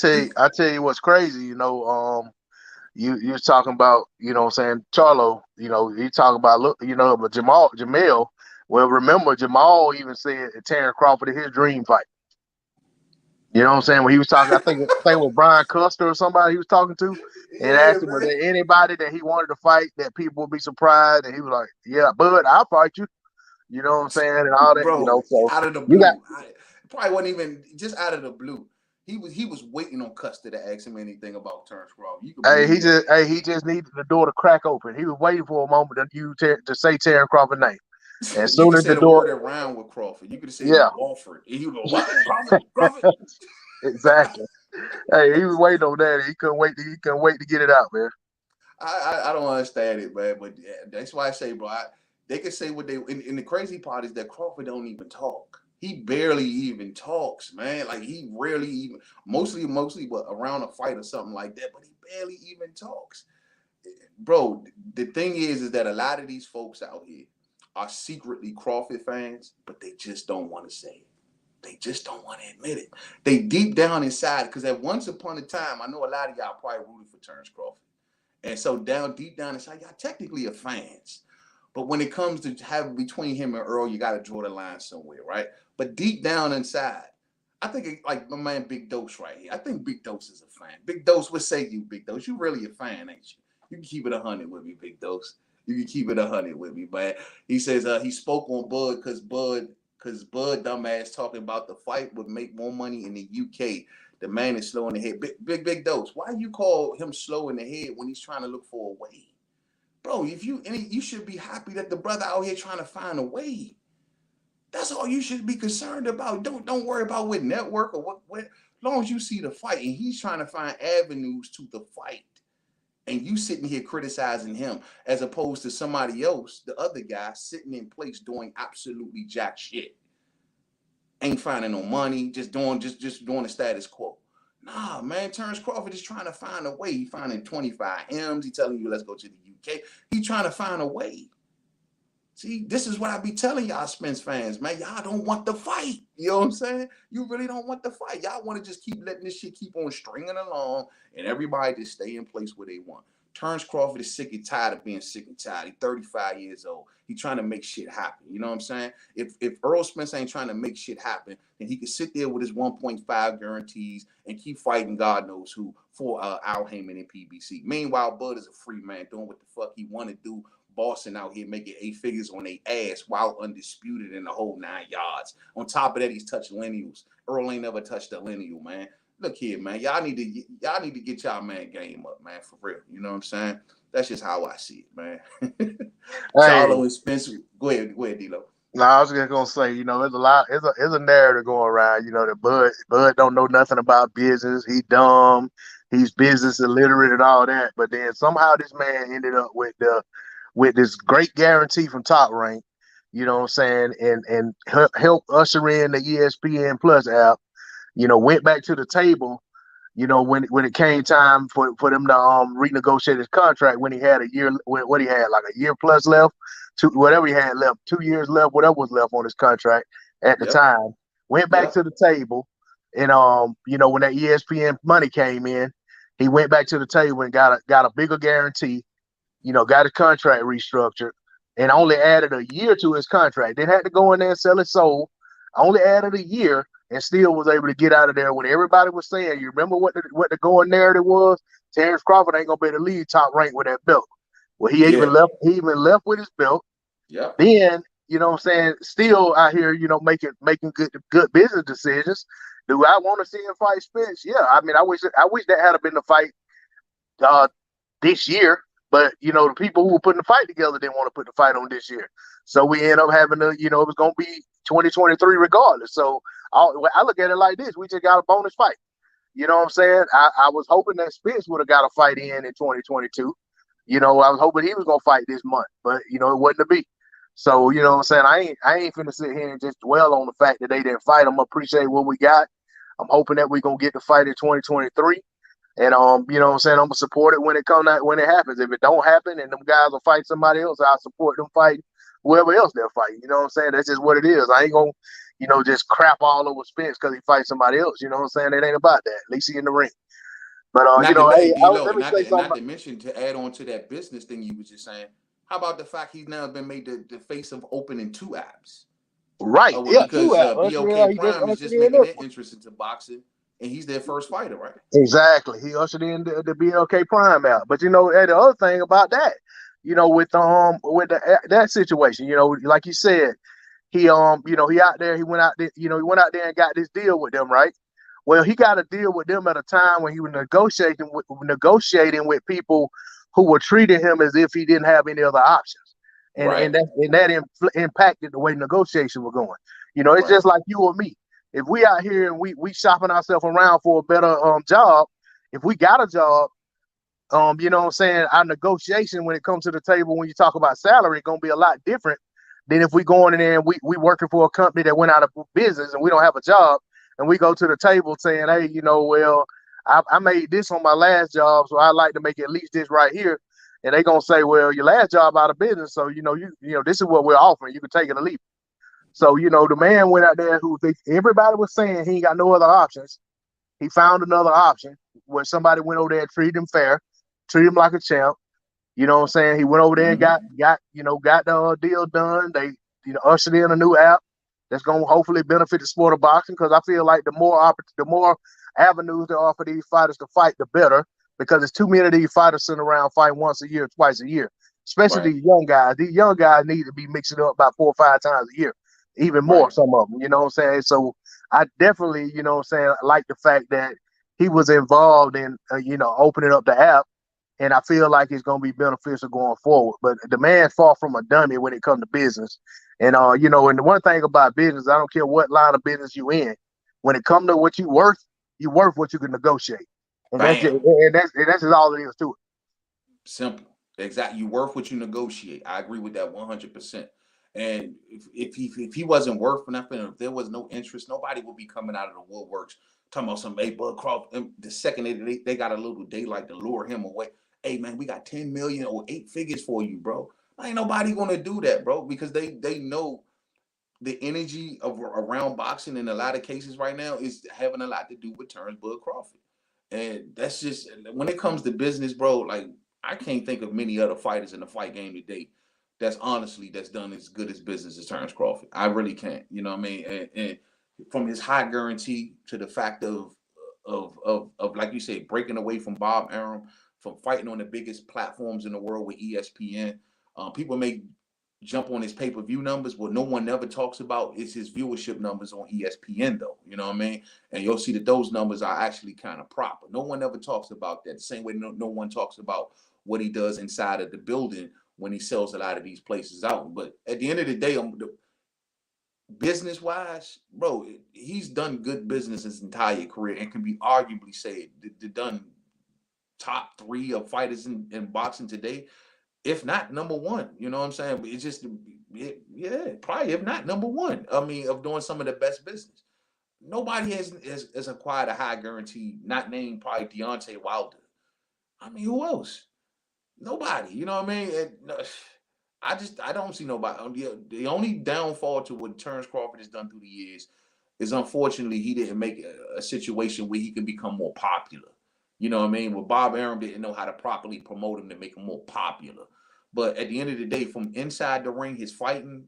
tell you what's crazy. You know, you're talking about, you know what I'm saying, Charlo. You know, you talk about, look, you know, but Jamel. Well, remember Jamal even said Terence Crawford is his dream fight. You know what I'm saying? When he was talking, I think it was Brian Custer or somebody he was talking to, and Yeah, asked him, was man. there anybody that he wanted to fight that people would be surprised? And he was like, yeah, Bud, I'll fight you. You know what I'm saying? And all that, you Bro, know. So out of the you got, blue. Probably wasn't even just out of the blue. He was waiting on Custer to ask him anything about Terence Crawford. You can believe that. he just needed the door to crack open. He was waiting for a moment to say Terence Crawford's name. As You soon could as say the the door, word around with Crawford. You could have said yeah, Walford. And he was like, what? Crawford? exactly. Hey, he was waiting on that. He couldn't wait. He couldn't wait to get it out, man. I don't understand it, man. But that's why I say, bro, they can say what they. And the crazy part is that Crawford don't even talk. He barely even talks, man. Like he rarely even, mostly, but around a fight or something like that. But he barely even talks, bro. The thing is that a lot of these folks out here are secretly Crawford fans, but they just don't want to say it. They just don't want to admit it. They deep down inside, because at once upon a time, I know a lot of y'all probably rooted for Terence Crawford. And so deep down inside, y'all technically are fans. But when it comes to having between him and Earl, you got to draw the line somewhere, right? But deep down inside, I think like my man Big Dose right here. I think Big Dose is a fan. Big Dose, what say you, Big Dose? You really a fan, ain't you? You can keep it 100 with me, Big Dose. You can keep it 100 with me, man. He says he spoke on Bud because Bud dumbass talking about the fight would make more money in the UK. The man is slow in the head. Big Dose. Why you call him slow in the head when he's trying to look for a way? Bro, you should be happy that the brother out here trying to find a way. That's all you should be concerned about. Don't worry about what network or what. As long as you see the fight and he's trying to find avenues to the fight, and you sitting here criticizing him as opposed to somebody else, the other guy sitting in place doing absolutely jack shit, ain't finding no money, just doing the status quo. Nah, man, Terence Crawford is trying to find a way. He finding 25 M's. He telling you let's go to the UK. He trying to find a way. See, this is what I be telling y'all Spence fans, man. Y'all don't want the fight. You know what I'm saying? You really don't want the fight. Y'all want to just keep letting this shit keep on stringing along and everybody just stay in place where they want. Terence Crawford is sick and tired of being sick and tired. He's 35 years old. He's trying to make shit happen. You know what I'm saying? If Earl Spence ain't trying to make shit happen, then he could sit there with his 1.5 guarantees and keep fighting God knows who for Al Heyman and PBC. Meanwhile, Bud is a free man doing what the fuck he want to do. Boston out here making 8 figures on their ass while undisputed in the whole 9 yards. On top of that, he's touched lineals. Earl ain't never touched a lineal, man. Look here, man. Y'all need to get y'all man game up, man, for real. You know what I'm saying? That's just how I see it, man. Charlo and Spencer. Go ahead, D-Lo. No, I was just gonna say, there's a lot, it's a narrative going around, that Bud don't know nothing about business. He dumb, he's business illiterate and all that. But then somehow this man ended up with this great guarantee from Top Rank, you know what I'm saying, and help usher in the ESPN Plus app, went back to the table, when it came time for them to renegotiate his contract when he had a year, what he had, like a year plus left, whatever he had left, 2 years left, whatever was left on his contract at the time, went back to the table. And when that ESPN money came in, he went back to the table and got a bigger guarantee, got his contract restructured, and only added a year to his contract. Didn't have to go in there and sell his soul. Only added a year and still was able to get out of there when everybody was saying, you remember what the going narrative was? Terence Crawford ain't gonna be able to lead Top Rank with that belt. Well, he even left with his belt. Yeah. Then, still out here, making good business decisions. Do I want to see him fight Spence? Yeah. I mean, I wish that had been the fight this year. But, the people who were putting the fight together didn't want to put the fight on this year. So we end up having to, it was going to be 2023 regardless. So I look at it like this. We just got a bonus fight. You know what I'm saying? I was hoping that Spence would have got a fight in 2022. I was hoping he was going to fight this month. But, it wasn't to be. So, you know what I'm saying? I ain't finna sit here and just dwell on the fact that they didn't fight. I'm going to appreciate what we got. I'm hoping that we're going to get the fight in 2023. And you know what I'm saying, I'm gonna support it when it happens. If it don't happen and them guys will fight somebody else, I'll support them fighting whoever else they're fighting. You know what I'm saying? That's just what it is. I ain't gonna, just crap all over Spence because he fights somebody else. You know what I'm saying? It ain't about that. At least he in the ring. But let me say something. Not to mention, to add on to that business thing you was just saying, how about the fact he's now been made the face of opening 2 apps? Right. Because BOK Prime is just making their interest into boxing. And he's their first fighter, right? Exactly. He ushered in the BLK Prime out. But the other thing about that, with that situation, like you said, he out there, he went out there and got this deal with them, right? Well, he got a deal with them at a time when he was negotiating with people who were treating him as if he didn't have any other options. And that impacted the way negotiations were going. It's just like you or me. If we out here and we shopping ourselves around for a better job, if we got a job, you know what I'm saying, our negotiation when it comes to the table when you talk about salary gonna be a lot different than if we going in there and we working for a company that went out of business and we don't have a job and we go to the table saying, hey, well, I made this on my last job, so I'd like to make at least this right here. And they gonna say, well, your last job out of business, so you this is what we're offering. You can take it or leave it. So, the man went out there everybody was saying he ain't got no other options. He found another option where somebody went over there and treated him fair, treated him like a champ, You know what I'm saying? He went over there and got the deal done. They ushered in a new app that's gonna hopefully benefit the sport of boxing, because I feel like the more avenues there are for these fighters to fight, the better. Because there's too many of these fighters sitting around fighting once a year, twice a year. Especially Right. these young guys. These young guys need to be mixing up about 4 or 5 times a year, even more, Right. some of them. You know what I'm saying? So I definitely, you know what I'm saying, like the fact that he was involved in, opening up the app, and I feel like it's going to be beneficial going forward. But the man's far from a dummy when it comes to business. And and the one thing about business, I don't care what line of business you in, when it comes to what you worth what you can negotiate, and Bam. that's just all it is to it. Simple. Exactly. You worth what you negotiate. I agree with that 100%. And if he wasn't worth nothing, if there was no interest, nobody would be coming out of the woodworks talking about some, hey, Bud Crawford. And the second they got a little daylight to lure him away. Hey man, we got 10 million or 8 figures for you, bro. Ain't nobody gonna do that, bro, because they know the energy of around boxing in a lot of cases right now is having a lot to do with Terence Bud Crawford. And that's just when it comes to business, bro. Like I can't think of many other fighters in the fight game today that's done as good as business as Terence Crawford. I really can't. You know what I mean? And from his high guarantee to the fact of like you said, breaking away from Bob Arum, from fighting on the biggest platforms in the world with ESPN. People may jump on his pay-per-view numbers. What no one ever talks about is his viewership numbers on ESPN, though. You know what I mean? And you'll see that those numbers are actually kind of proper. No one ever talks about that. The same way no one talks about what he does inside of the building when he sells a lot of these places out. But at the end of the day, business-wise, bro, he's done good business his entire career and can be arguably said done top 3 of fighters in boxing today, if not number 1. You know what I'm saying? But it's just, probably if not number 1. I mean, of doing some of the best business. Nobody has acquired a high guarantee, not named probably Deontay Wilder. I mean, who else? Nobody. You know what I mean? I don't see nobody. The only downfall to what Terence Crawford has done through the years is unfortunately he didn't make a situation where he can become more popular. You know what I mean? Well, Bob Arum didn't know how to properly promote him to make him more popular. But at the end of the day, from inside the ring, his fighting,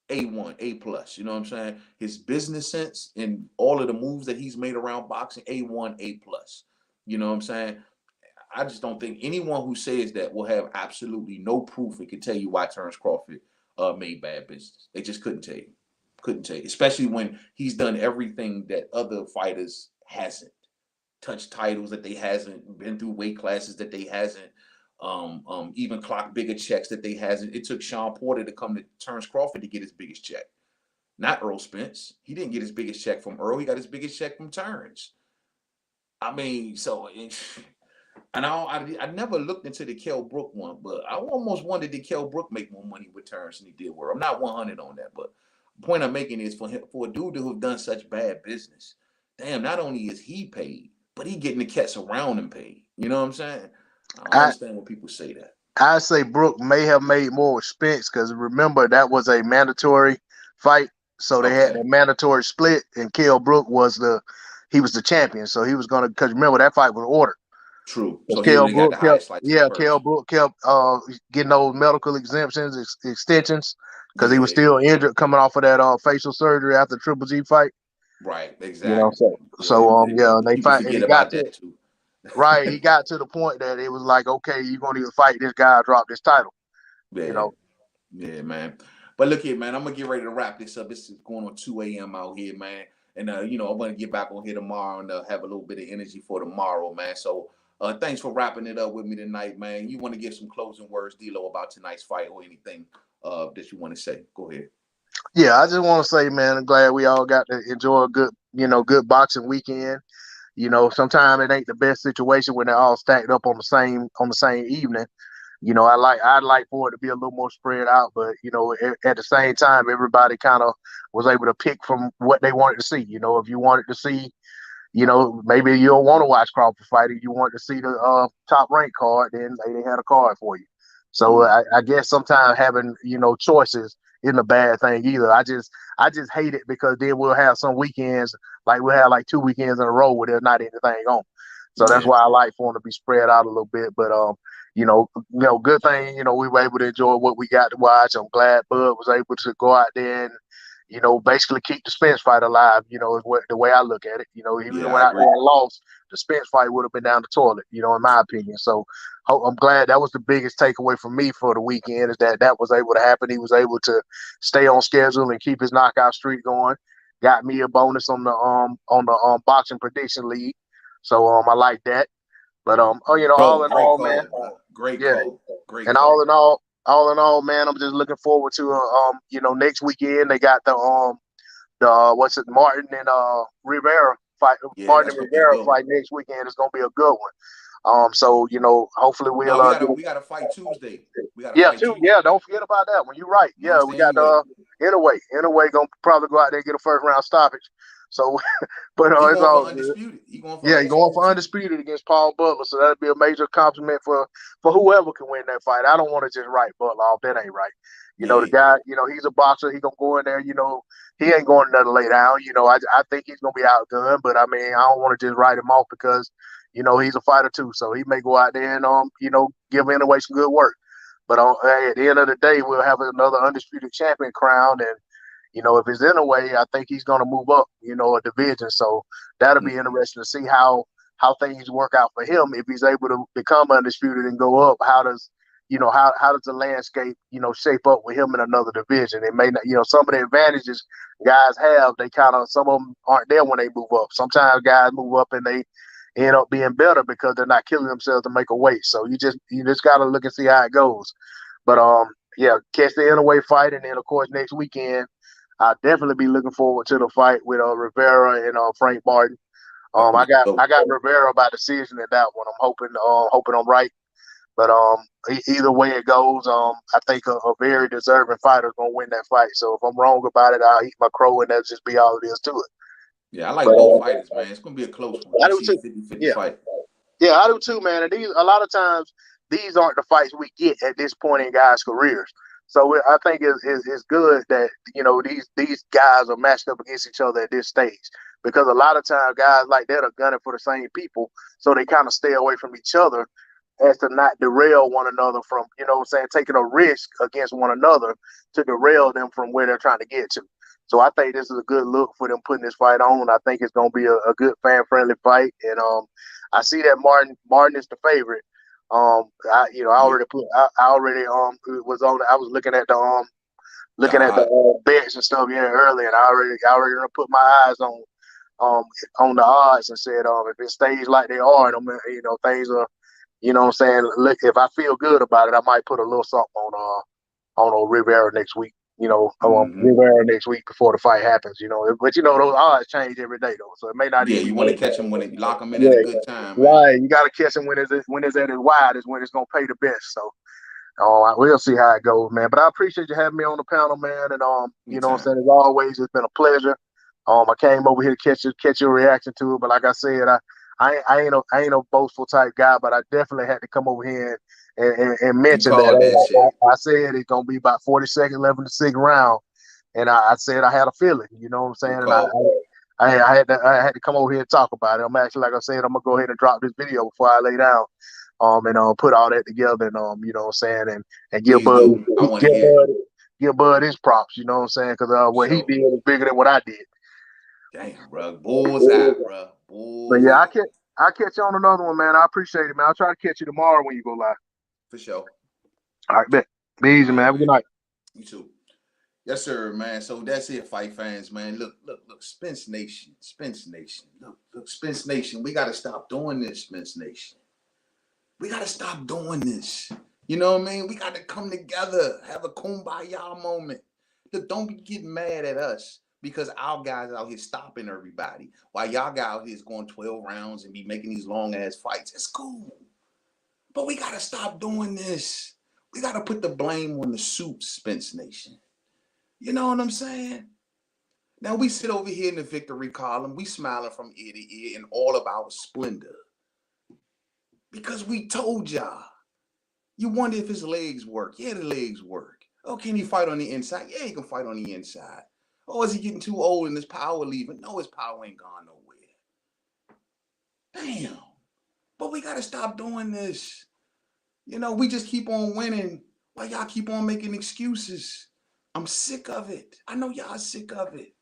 A1, A plus. You know what I'm saying? His business sense and all of the moves that he's made around boxing, A1, A plus. You know what I'm saying? I just don't think anyone who says that will have absolutely no proof and can tell you why Terence Crawford made bad business. They just couldn't tell you. Couldn't tell you. Especially when he's done everything that other fighters hasn't. Touched titles that they hasn't, been through weight classes that they hasn't, even clocked bigger checks that they hasn't. It took Sean Porter to come to Terence Crawford to get his biggest check. Not Earl Spence. He didn't get his biggest check from Earl. He got his biggest check from Terence. I mean, so and I never looked into the Kell Brook one, but I almost wondered did Kell Brook make more money with Terence than he did with. I'm not 100 on that, but the point I'm making is for a dude to have done such bad business, damn, not only is he paid, but he getting the cats around him paid. You know what I'm saying? I don't I understand when people say that. I say Brook may have made more with Spence, because remember that was a mandatory fight, so they had Okay, a mandatory split, and Kell Brook he was the champion, so he was gonna, because remember that fight was ordered. true. But So he only got the highest lightweight Kell first. Brook kept getting those medical exemptions, extensions, because he was Yeah, still injured coming off of that facial surgery after the Triple G fight. right, You know, exactly. so Yeah, yeah, and people and forget he got about to that too. right. He got to the point that it was like, okay, you're gonna either fight this guy or drop this title. You Yeah. know. Yeah, man. But look here, man. I'm gonna get ready to wrap this up. This is going on 2 a.m. out here, man. And I'm gonna get back on here tomorrow and have a little bit of energy for tomorrow, man. So thanks for wrapping it up with me tonight, man. You want to give some closing words, D'Lo, about tonight's fight or anything that you want to say? Go ahead. Yeah, I just want to say, man, I'm glad we all got to enjoy a good boxing weekend. Sometimes it ain't the best situation when they're all stacked up on the same evening. I'd like for it to be a little more spread out, but at the same time, everybody kind of was able to pick from what they wanted to see. If you wanted to see, maybe you don't want to watch Crawford fight. If you want to see the top rank card, then they had a card for you. So I guess sometimes having choices isn't a bad thing either. I just hate it, because then we'll have some weekends, like we'll have like 2 weekends in a row where there's not anything on. So that's Yeah. why I like for them to be spread out a little bit. But Good thing, we were able to enjoy what we got to watch. I'm glad Bud was able to go out there and, basically keep the Spence fight alive, is the way I look at it. He would have Yeah, went I out agree. there and lost. The Spence fight would have been down the toilet, in my opinion. So I'm glad that was the biggest takeaway for me for the weekend is that was able to happen. He was able to stay on schedule and keep his knockout streak going. Got me a bonus on the boxing prediction league. So I like that. But all Bro, in great all, man, call, bro. Great yeah. call. Great And call. all in all, man, I'm just looking forward to next weekend they got the what's it, Martin and Rivera fight. Yeah, Martin that's and gonna be a Rivera good one. fight next weekend. It's gonna be a good one. So hopefully No, we'll we get gotta it. we gotta fight Tuesday. We gotta Yeah, fight too. Tuesday. Yeah, don't forget about that one. You're right. You know what I'm Yeah, we saying? got Anyway, Inouye gonna probably go out there and get a first round stoppage. So, but he it's going for all good. undisputed. He going for Yeah, he's going undisputed for too. undisputed against Paul Butler, so that'd be a major compliment for whoever can win that fight. I don't want to just write Butler off. That ain't right. The Yeah. guy, he's a boxer. He gonna go in there. He ain't going to lay down. I think he's gonna be outgunned, but I mean, I don't want to just write him off because, he's a fighter too. So he may go out there and give Inouye some good work. But at the end of the day, we'll have another undisputed champion crowned, and if it's Inouye, I think he's going to move up, a division. So that'll be Mhm. interesting to see how things work out for him if he's able to become undisputed and go up. How does the landscape shape up with him in another division? It may not, some of the advantages guys have, some of them aren't there when they move up. Sometimes guys move up and they end up being better because they're not killing themselves to make a weight. So you just got to look and see how it goes. But yeah, catch the Inouye fight, and then of course next weekend I'll definitely be looking forward to the fight with Rivera and Frank Martin. That's gonna I be got dope. I got Rivera by decision in that one. I'm hoping I'm right. But either way it goes, I think a very deserving fighter is gonna win that fight. So if I'm wrong about it, I'll eat my crow, and that's just be all it is to it. Yeah, I like But both fighters, man. It's gonna be a close one. I I do see a too. 50-50 Yeah. fight. Yeah, I do too, man. And a lot of times these aren't the fights we get at this point in guys' careers. So I think it's good that these guys are matched up against each other at this stage, because a lot of times guys like that are gunning for the same people, so they kind of stay away from each other as to not derail one another from taking a risk against one another to derail them from where they're trying to get to. So I think this is a good look for them putting this fight on. I think it's going to be a good fan friendly fight, and I see that Martin is the favorite. Yeah. I already was on. I was The looking at the odd. bets and stuff here earlier, and I already put my eyes um on the odds and said if it stays like they are, and things are, what I'm saying, look, if I feel good about it, I might put a little something on Rivera next week. Mm-hmm. Rivera next week before the fight happens. But those odds change every day though, so it may not Yeah, even you be. want to catch him when it lock him in at a Yeah, good time, man. right. You got to catch him when it's at its wide is when it's gonna pay the best. So, we'll see how it goes, man. But I appreciate you having me on the panel, man. And what I'm Anytime. saying, as always, it's been a pleasure. I came over here to catch your reaction to it, but like I said, I ain't no boastful type guy, but I definitely had to come over here and You mention that. called that shit. I said it's gonna be about 40 seconds left in the sixth round, and I said I had a feeling, you know what I'm saying, Good and I, call. I had to come over here and talk about it. I'm actually, like I said, I'm gonna go ahead and drop this video before I lay down, and put all that together, and you know what I'm saying, and give Please Bud do. I want to give hear it. Bud give Bud his props, you know what I'm saying, because For what he sure. did was bigger than what I did. Damn, bro. Bullseye, bro. But yeah, Bullseye. I'll catch you on another one, man. I appreciate it, man. I'll try to catch you tomorrow when you go live. For sure. All right, bet. Be easy, All man. right, Have a good man. night. You too. Yes, sir, man. So that's it, fight fans, man. Look, Spence Nation. Spence Nation. Look, Spence Nation. We gotta stop doing this, Spence Nation. We gotta stop doing this. You know what I mean? We gotta come together, have a kumbaya moment. Look, don't be getting mad at us because our guys out here stopping everybody while y'all guys out here is going 12 rounds and be making these long ass fights. It's cool. But we gotta stop doing this. We gotta put the blame on the soup, Spence Nation. You know what I'm saying? Now we sit over here in the victory column, we smiling from ear to ear in all of our splendor. Because we told y'all. You wonder if his legs work. Yeah, the legs work. Oh, can he fight on the inside? Yeah, he can fight on the inside. Oh, is he getting too old and his power leaving? No, his power ain't gone nowhere. Damn. But we gotta stop doing this. You know, we just keep on winning while y'all keep on making excuses. I'm sick of it. I know y'all sick of it.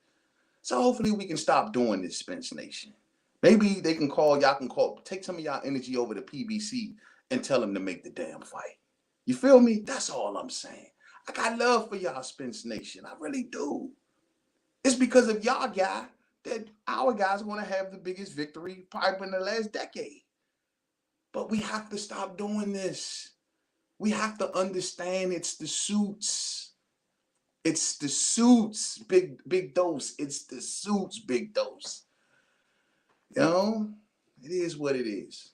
So hopefully we can stop doing this, Spence Nation. Maybe they can call, y'all can call, take some of y'all energy over to PBC and tell them to make the damn fight. You feel me? That's all I'm saying. I got love for y'all, Spence Nation. I really do. It's because of y'all guy that our guys are going to have the biggest victory probably in the last decade. But we have to stop doing this. We have to understand it's the suits. It's the suits, big dose. It's the suits, big dose. You know, it is what it is.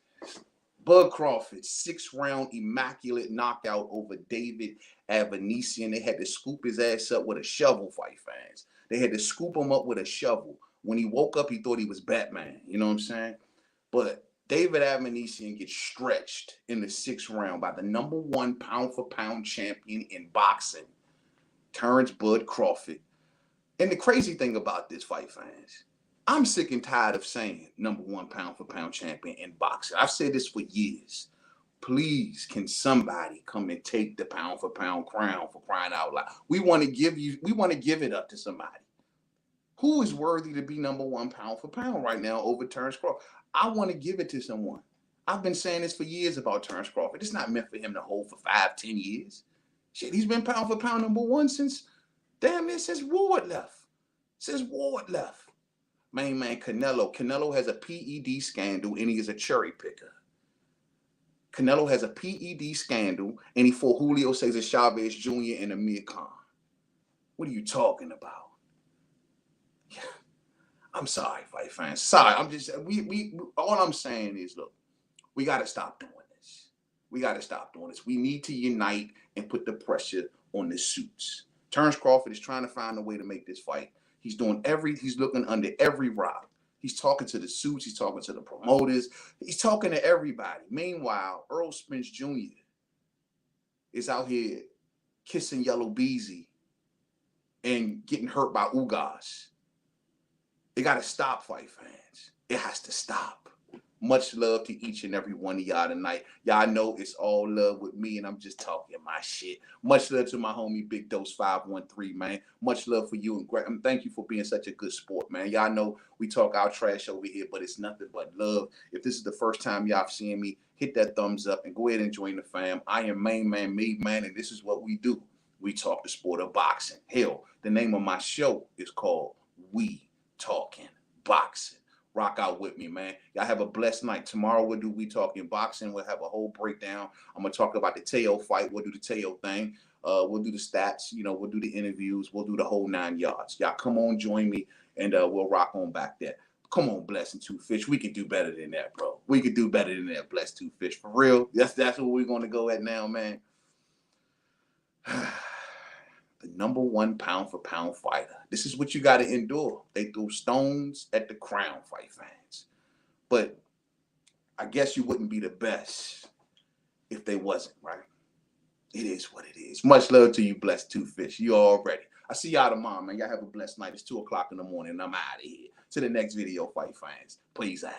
Bud Crawford, 6-round immaculate knockout over David Avaneysan. They had to scoop his ass up with a shovel, fight fans. They had to scoop him up with a shovel. When he woke up, he thought he was Batman. You know what I'm saying? But David Avaneysan gets stretched in the 6th round by the #1 pound-for-pound champion in boxing, Terence Bud Crawford. And the crazy thing about this, fight fans, I'm sick and tired of saying #1 pound-for-pound champion in boxing. I've said this for years. Please, can somebody come and take the pound-for-pound crown, for crying out loud? We want to give it up to somebody. Who is worthy to be #1 pound-for-pound right now over Terence Crawford? I want to give it to someone. I've been saying this for years about Terence Crawford. It's not meant for him to hold for 5, 10 years. Shit, he's been pound-for-pound #1 since Ward left. Since Ward left. Mainman Canelo. Canelo has a PED scandal and he is a cherry picker. Canelo has a PED scandal and he fought Julio Cesar Chavez Jr. and Amir Khan. What are you talking about? Yeah. I'm sorry, fight fans. Sorry, I'm just all I'm saying is, look, we gotta stop doing this. We gotta stop doing this. We need to unite and put the pressure on the suits. Terence Crawford is trying to find a way to make this fight. He's looking under every rock. He's talking to the suits. He's talking to the promoters. He's talking to everybody. Meanwhile, Earl Spence Jr. is out here kissing Yellow Beezy and getting hurt by Ugas. It got to stop, fight fans. It has to stop. Much love to each and every one of y'all tonight. Y'all know it's all love with me, and I'm just talking my shit. Much love to my homie Big Dose 513, man. Much love for you, and thank you for being such a good sport, man. Y'all know we talk our trash over here, but it's nothing but love. If this is the first time y'all seeing me, hit that thumbs up and go ahead and join the fam. I am Mainman Mademan, and this is what we do. We talk the sport of boxing. Hell, the name of my show is called We Talking Boxing. Rock out with me, man. Y'all have a blessed night. Tomorrow we'll do We Talking Boxing. We'll have a whole breakdown. I'm going to talk about the Teo fight. We'll do the Teo thing. We'll do the stats. You know, we'll do the interviews. We'll do the whole 9 yards. Y'all come on, join me, and we'll rock on back there. Come on, Blessing Two Fish. We can do better than that, bro. We can do better than that, Blessed Two Fish. For real. That's where we're going to go at now, man. The #1 pound-for-pound fighter. This is what you got to endure. They threw stones at the crown, fight fans. But I guess you wouldn't be the best if they wasn't, right? It is what it is. Much love to you, Blessed Two Fish. You already. I see y'all tomorrow, man. Y'all have a blessed night. It's 2 o'clock in the morning, and I'm out of here. To the next video, fight fans. Please out.